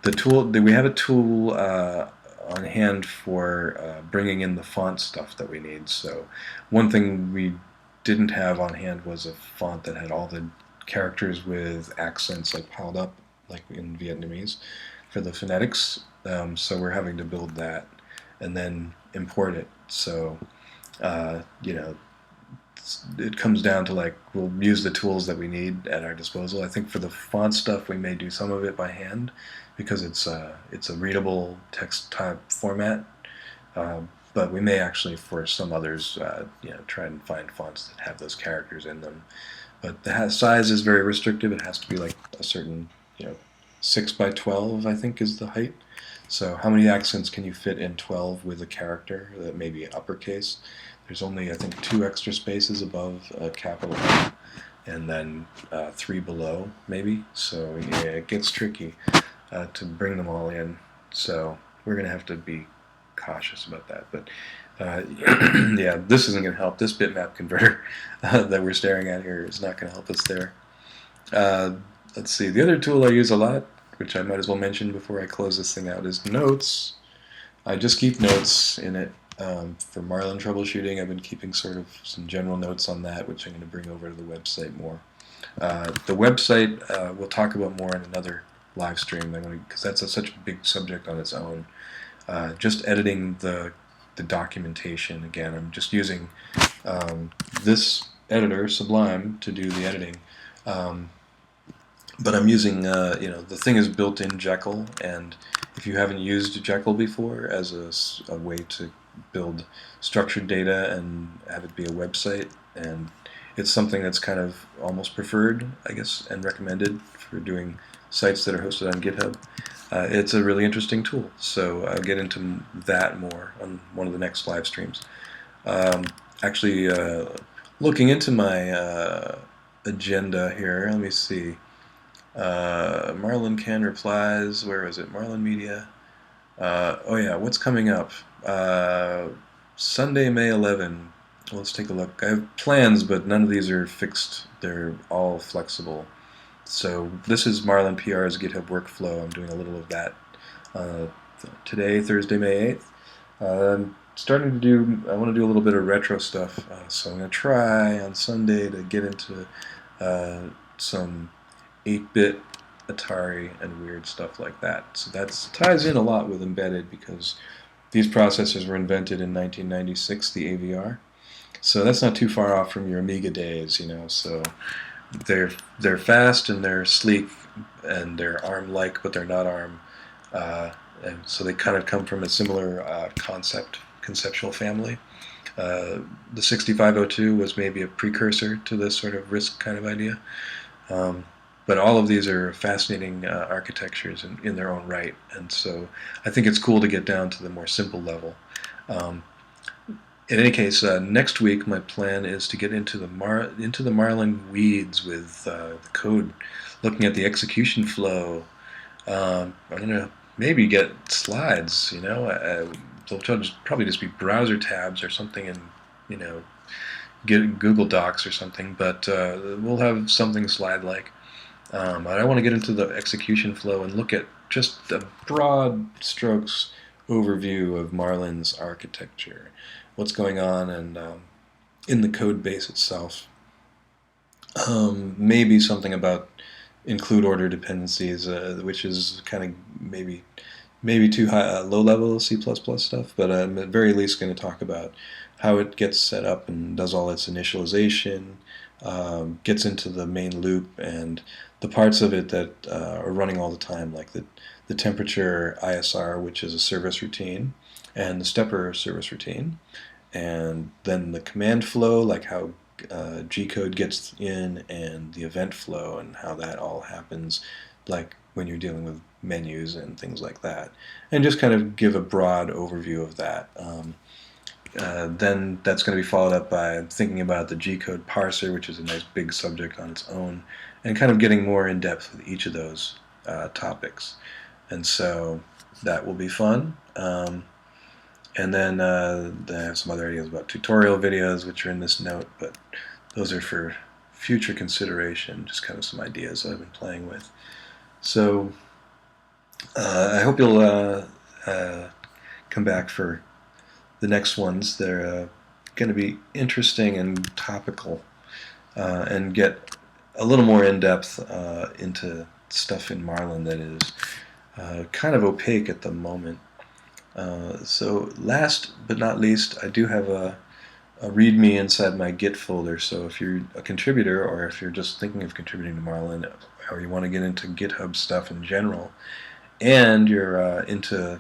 we have a tool on hand for bringing in the font stuff that we need. So one thing we didn't have on hand was a font that had all the characters with accents like piled up, like in Vietnamese, for the phonetics. So we're having to build that and then import it. So it comes down to like we'll use the tools that we need at our disposal. I think for the font stuff we may do some of it by hand because it's a readable text type format. But we may actually, for some others, try and find fonts that have those characters in them. But the size is very restrictive. It has to be like a certain, 6 by 12, I think, is the height. So how many accents can you fit in 12 with a character that may be uppercase? There's only, I think, 2 extra spaces above a capital M, and then 3 below, maybe. So yeah, it gets tricky to bring them all in. So we're going to have to be cautious about that. But yeah, this isn't going to help. This bitmap converter that we're staring at here is not going to help us there. Let's see. The other tool I use a lot, which I might as well mention before I close this thing out, is Notes. I just keep notes in it. For Marlin troubleshooting, I've been keeping sort of some general notes on that, which I'm going to bring over to the website more. The website we'll talk about more in another live stream, because that's such a big subject on its own. Just editing the documentation, again, I'm just using this editor, Sublime, to do the editing. But I'm using, the thing is built in Jekyll, and if you haven't used Jekyll before as a way to build structured data and have it be a website, and it's something that's kind of almost preferred, I guess, and recommended for doing sites that are hosted on GitHub. It's a really interesting tool, so I'll get into that more on one of the next live streams. Actually, looking into my agenda here, let me see. Marlin Can replies, where is it? Marlin Media. Oh yeah, what's coming up? Sunday, May 11. Let's take a look. I have plans, but none of these are fixed. They're all flexible. So this is Marlin PR's GitHub workflow. I'm doing a little of that today, Thursday, May 8th. I'm starting to do, I want to do a little bit of retro stuff. So I'm going to try on Sunday to get into some 8-bit Atari and weird stuff like that. So that ties in a lot with embedded, because these processors were invented in 1996, the AVR. So that's not too far off from your Amiga days, so they're fast and they're sleek and they're ARM-like, but they're not ARM. And so they kind of come from a similar conceptual family. The 6502 was maybe a precursor to this sort of RISC kind of idea. But all of these are fascinating architectures in their own right, and so I think it's cool to get down to the more simple level. In any case, next week my plan is to get into the Marlin weeds with the code, looking at the execution flow. I'm going to maybe get slides, they'll probably just be browser tabs or something in, get Google Docs or something, but we'll have something slide-like. I want to get into the execution flow and look at just the broad strokes overview of Marlin's architecture, what's going on, and in the code base itself. Maybe something about include order dependencies, which is kind of maybe too high, low-level C++ stuff, but I'm at very least going to talk about how it gets set up and does all its initialization, gets into the main loop, and the parts of it that are running all the time, like the temperature ISR, which is a service routine, and the stepper service routine, and then the command flow, like how G-code gets in, and the event flow, and how that all happens, like when you're dealing with menus and things like that, and just kind of give a broad overview of that. Then that's going to be followed up by thinking about the G-code parser, which is a nice big subject on its own, and kind of getting more in depth with each of those topics. And so that will be fun. And then I have some other ideas about tutorial videos, which are in this note, but those are for future consideration, just kind of some ideas I've been playing with. So I hope you'll come back for the next ones. They're going to be interesting and topical, and get a little more in-depth into stuff in Marlin that is kind of opaque at the moment. So last but not least, I do have a README inside my Git folder, so if you're a contributor, or if you're just thinking of contributing to Marlin, or you want to get into GitHub stuff in general, and you're into,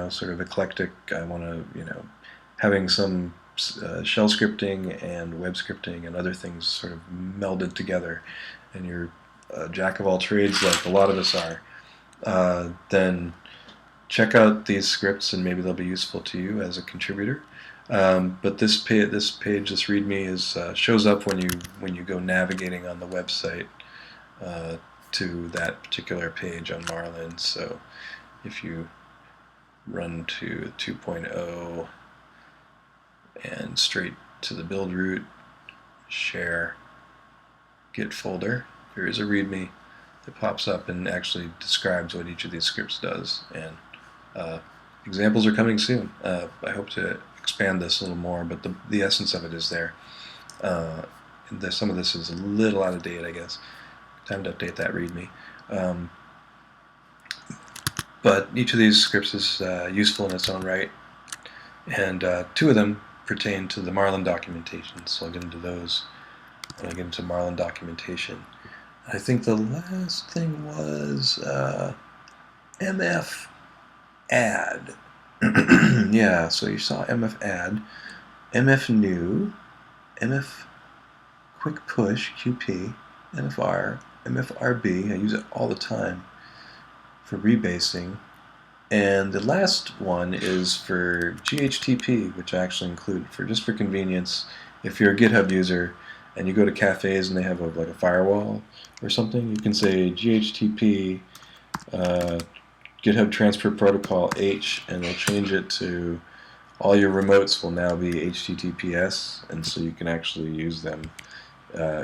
sort of eclectic, I want to, having some shell scripting and web scripting and other things sort of melded together, and you're a jack of all trades like a lot of us are, then check out these scripts and maybe they'll be useful to you as a contributor. But this page, this README shows up when you go navigating on the website to that particular page on Marlin. So if you run to 2.0 and straight to the build root, share, Git folder, there is a README that pops up and actually describes what each of these scripts does. And examples are coming soon. I hope to expand this a little more, but the essence of it is there. Some of this is a little out of date, I guess. Time to update that README. But each of these scripts is useful in its own right, and two of them pertain to the Marlin documentation, so I'll get into those when I get into Marlin documentation. I think the last thing was mf add. Yeah, so you saw mf add, mf new, mf quick push qp, mfr, mfrb. I use it all the time for rebasing. And the last one is for GHTP, which I actually include just for convenience. If you're a GitHub user and you go to cafes and they have like a firewall or something, you can say GHTP GitHub Transfer Protocol H, and they'll change it to all your remotes will now be HTTPS, and so you can actually use them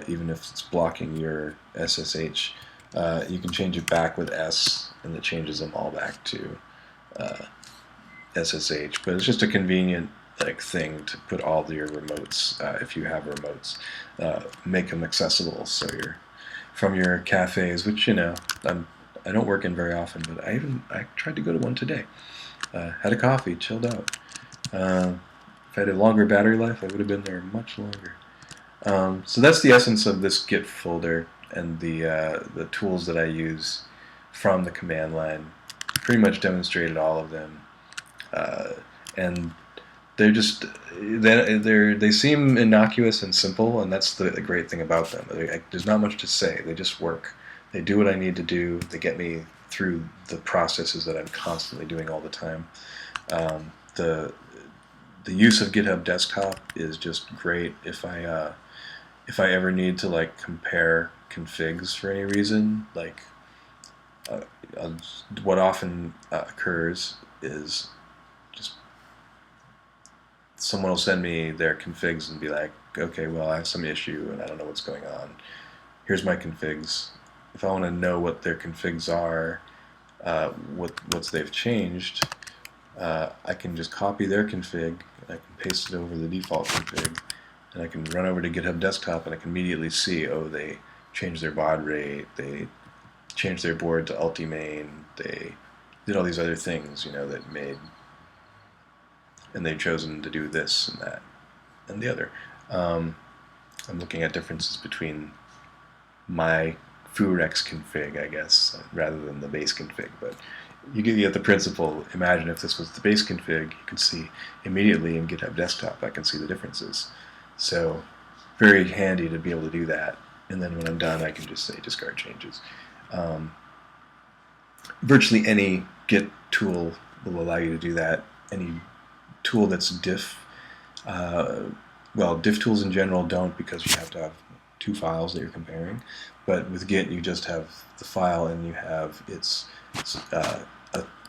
even if it's blocking your SSH. You can change it back with S, and it changes them all back to SSH. But it's just a convenient thing to put all of your remotes, if you have remotes, make them accessible. So you're from your cafes, which I don't work in very often, but I tried to go to one today. Had a coffee, chilled out. If I had a longer battery life, I would have been there much longer. So that's the essence of this Git folder and the tools that I use from the command line. Pretty much demonstrated all of them, and they're just they seem innocuous and simple, and that's the great thing about them. There's not much to say. They just work. They do what I need to do. They get me through the processes that I'm constantly doing all the time. The use of GitHub Desktop is just great if I ever need to compare configs for any reason. What often occurs is just someone will send me their configs and be like, okay, well, I have some issue and I don't know what's going on. Here's my configs. If I want to know what their configs are, what they've changed, I can just copy their config and I can paste it over the default config, and I can run over to GitHub Desktop and I can immediately see, oh, they changed their baud rate, they changed their board to Ultimain, they did all these other things, that made, and they've chosen to do this and that and the other. I'm looking at differences between my foorex config, I guess, rather than the base config, but you get the principle. Imagine if this was the base config, you can see immediately in GitHub Desktop, I can see the differences. So very handy to be able to do that, and then when I'm done, I can just say discard changes. Virtually any Git tool will allow you to do that. Any tool that's diff, well, diff tools in general don't, because you have to have two files that you're comparing. But with Git, you just have the file and you have its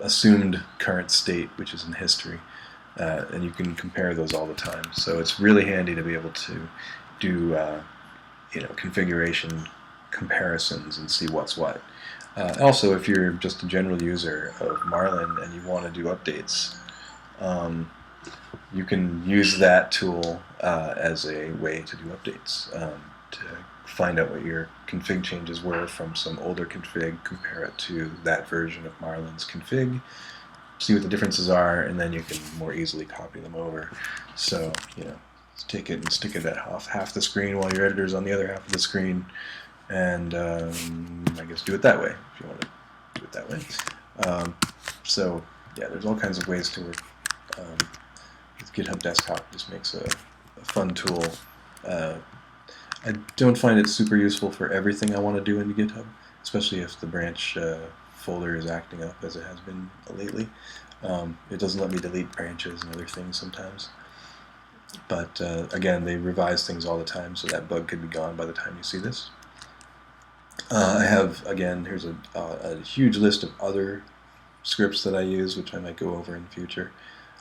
assumed current state, which is in history, and you can compare those all the time. So it's really handy to be able to do configuration comparisons and see what's what. Also, if you're just a general user of Marlin and you want to do updates, you can use that tool as a way to do updates, to find out what your config changes were from some older config, compare it to that version of Marlin's config, see what the differences are, and then you can more easily copy them over. So, take it and stick it at half the screen while your editor's on the other half of the screen, and I guess do it that way, if you want to do it that way. So, yeah, there's all kinds of ways to work with GitHub Desktop. Just makes a fun tool. I don't find it super useful for everything I want to do in GitHub, especially if the branch folder is acting up as it has been lately. It doesn't let me delete branches and other things sometimes. But again, they revise things all the time, so that bug could be gone by the time you see this. I have, again, here's a huge list of other scripts that I use, which I might go over in the future.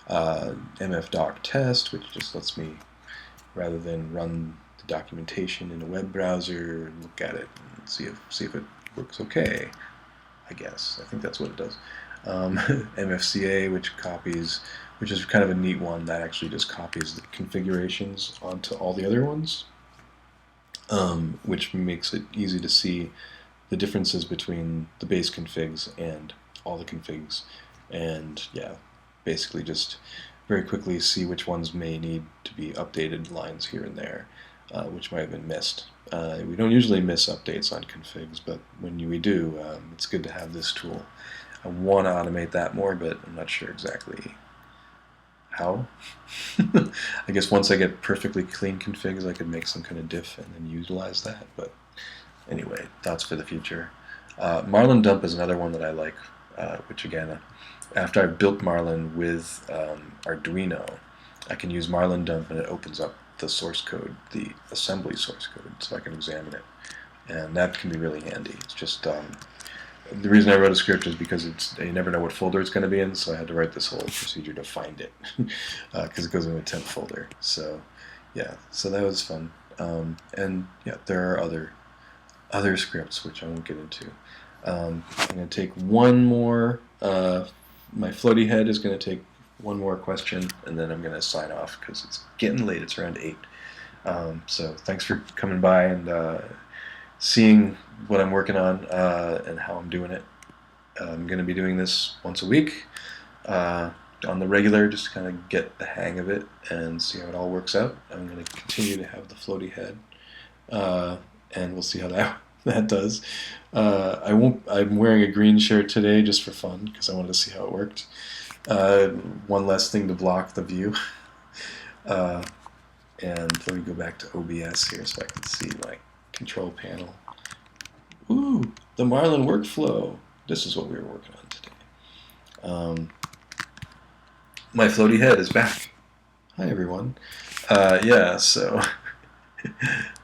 mfdoc test, which just lets me, rather than run the documentation in a web browser, look at it and see if it works okay. I guess I think that's what it does. mfca, which is kind of a neat one that actually just copies the configurations onto all the other ones, which makes it easy to see the differences between the base configs and all the configs, and yeah, basically just very quickly see which ones may need to be updated lines here and there, which might have been missed. We don't usually miss updates on configs, but when we do, it's good to have this tool. I want to automate that more, but I'm not sure exactly how. I guess once I get perfectly clean configs, I could make some kind of diff and then utilize that, but anyway, thoughts for the future. Marlin dump is another one that I like, which again, after I've built Marlin with Arduino, I can use Marlin dump and it opens up the source code, the assembly source code, so I can examine it. And that can be really handy. It's just, the reason I wrote a script is because you never know what folder it's going to be in, so I had to write this whole procedure to find it, because it goes in a temp folder. So yeah, so that was fun. And yeah, there are other scripts which I won't get into. I'm going to take one more. My floaty head is going to take one more question, and then I'm going to sign off because it's getting late. It's around 8. So thanks for coming by and seeing what I'm working on and how I'm doing it. I'm going to be doing this once a week on the regular, just to kind of get the hang of it and see how it all works out. I'm going to continue to have the floaty head, and we'll see how that does. I'm wearing a green shirt today just for fun because I wanted to see how it worked. One less thing to block the view. And let me go back to OBS here so I can see my control panel. Ooh, the Marlin workflow. This is what we were working on today. My floaty head is back. Hi, everyone. Yeah, so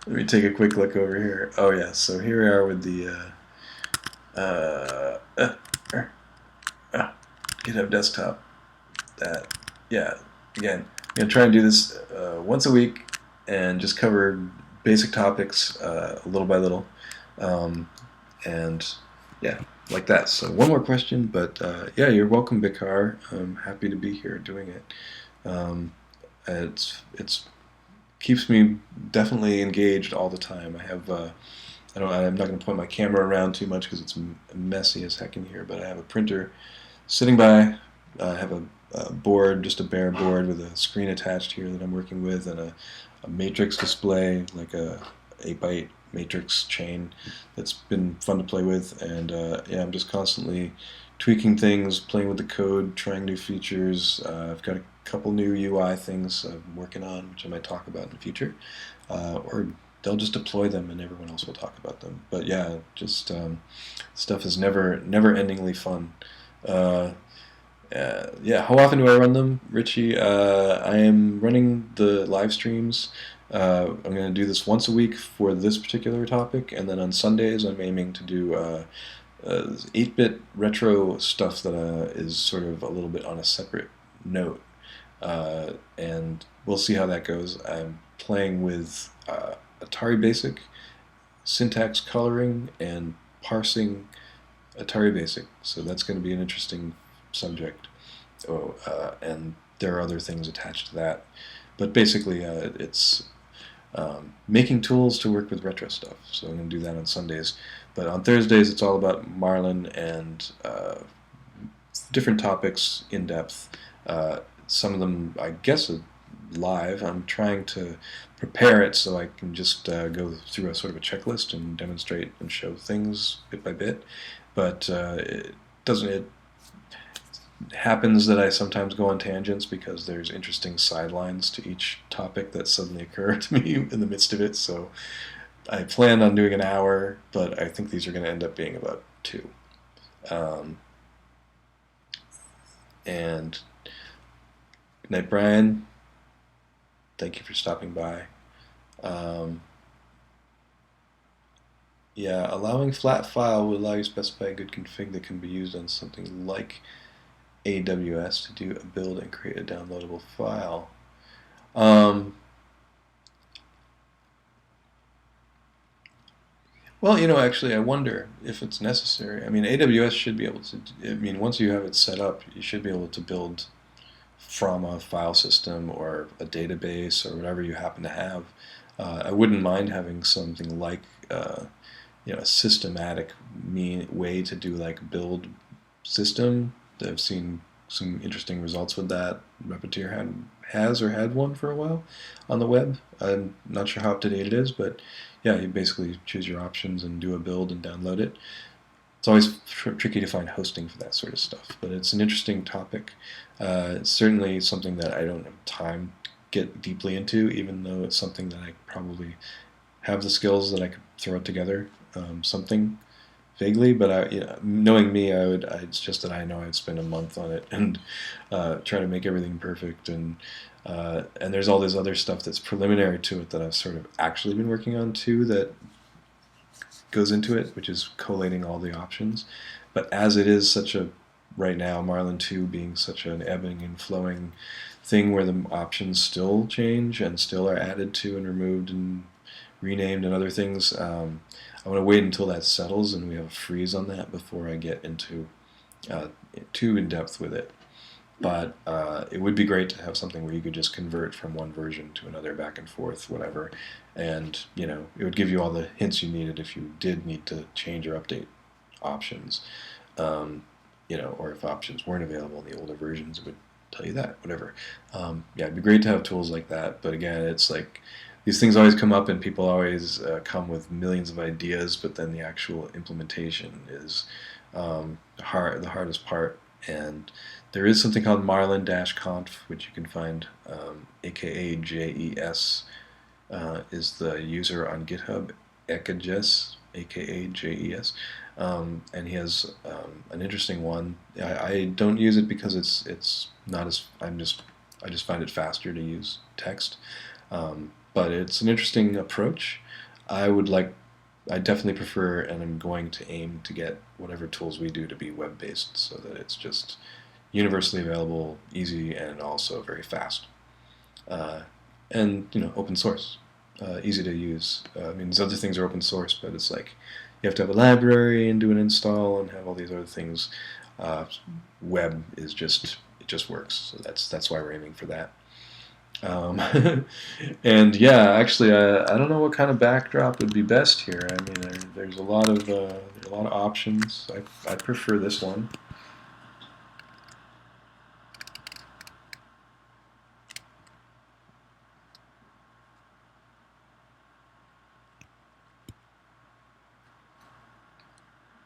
let me take a quick look over here. Oh, yeah, so here we are with the GitHub desktop. Yeah, again, I'm going to try and do this once a week and just cover basic topics little by little. And yeah, like that. So one more question, but yeah, you're welcome, Bikar. I'm happy to be here doing it. It's keeps me definitely engaged all the time. I have I'm not going to point my camera around too much because it's messy as heck in here, but I have a printer sitting by. I have a board, just a bare board with a screen attached here that I'm working with, and a matrix display, like a 8x8 matrix chain that's been fun to play with. And yeah, I'm just constantly tweaking things, playing with the code, trying new features. I've got a couple new UI things I'm working on, which I might talk about in the future, or they'll just deploy them and everyone else will talk about them. But yeah, just stuff is never-endingly fun. Yeah, how often do I run them, Richie? I am running the live streams. I'm going to do this once a week for this particular topic, and then on Sundays I'm aiming to do 8-bit retro stuff that is sort of a little bit on a separate note. And we'll see how that goes. I'm playing with Atari Basic, syntax coloring, and parsing Atari Basic. So that's going to be an interesting subject. And there are other things attached to that. But basically, it's making tools to work with retro stuff. So I'm going to do that on Sundays. But on Thursdays, it's all about Marlin and different topics in depth. Some of them, I guess, are live. I'm trying to prepare it so I can just go through a sort of a checklist and demonstrate and show things bit by bit. But it happens that I sometimes go on tangents because there's interesting sidelines to each topic that suddenly occur to me in the midst of it. So I plan on doing an hour, but I think these are going to end up being about 2. Um, and good night, Brian. Thank you for stopping by. Um, yeah, allowing flat file will allow you to specify a good config that can be used on something like AWS to do a build and create a downloadable file. Um, well, actually, I wonder if it's necessary. I mean, AWS should be able to. I mean, once you have it set up, you should be able to build from a file system or a database or whatever you happen to have. I wouldn't mind having something like a systematic way to do like build system. I've seen some interesting results with that. Repetier had one for a while on the web. I'm not sure how up to date it is, but yeah, you basically choose your options and do a build and download it. It's always tricky to find hosting for that sort of stuff, but it's an interesting topic. It's certainly something that I don't have time to get deeply into, even though it's something that I probably have the skills that I could throw it together, something vaguely. But knowing me, it's just that I know I'd spend a month on it and try to make everything perfect. And there's all this other stuff that's preliminary to it that I've sort of actually been working on too that goes into it, which is collating all the options. But as it is such a right now, Marlin 2 being such an ebbing and flowing thing where the options still change and still are added to and removed and renamed and other things. I want to wait until that settles and we have a freeze on that before I get into too in depth with it. But it would be great to have something where you could just convert from one version to another, back and forth, whatever. And it would give you all the hints you needed if you did need to change or update options. Or if options weren't available in the older versions, it would tell you that, whatever. Yeah, it'd be great to have tools like that. But again, it's like these things always come up and people always come with millions of ideas, but then the actual implementation is the hardest part. And there is something called Marlin-conf, which you can find, aka JES is the user on GitHub, Ekajes, aka JES, and he has an interesting one. I don't use it because it's not as I just find it faster to use text, but it's an interesting approach. I definitely prefer, and I'm going to aim to get whatever tools we do to be web-based, so that it's just universally available, easy, and also very fast. And open source, easy to use. I mean, these other things are open source, but it's like you have to have a library and do an install and have all these other things. Web is it just works, so that's why we're aiming for that. And yeah, actually, I don't know what kind of backdrop would be best here. I mean, there's a lot of options. I prefer this one.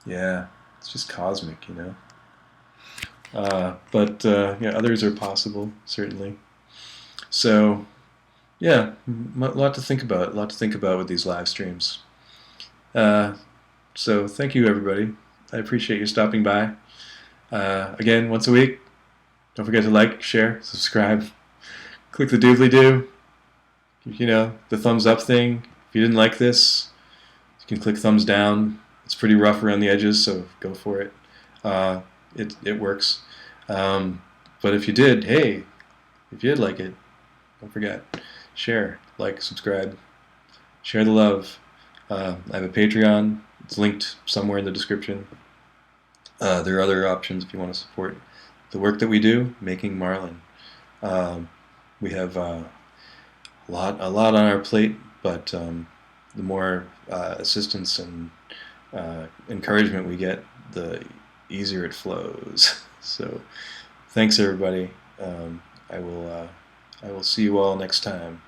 Yeah, it's just cosmic, but yeah, others are possible, certainly. So yeah, a lot to think about. A lot to think about with these live streams. Uh, so thank you, everybody. I appreciate you stopping by. Again, once a week. Don't forget to like, share, subscribe, click the doobly-doo. The thumbs up thing. If you didn't like this, you can click thumbs down. It's pretty rough around the edges, so go for it. It works. But if you did, hey, if you did like it, don't forget, share, like, subscribe, share the love. I have a Patreon. It's linked somewhere in the description. There are other options if you want to support the work that we do, making Marlin. We have a lot on our plate, but the more assistance and encouragement we get, the easier it flows. So, thanks everybody. I will see you all next time.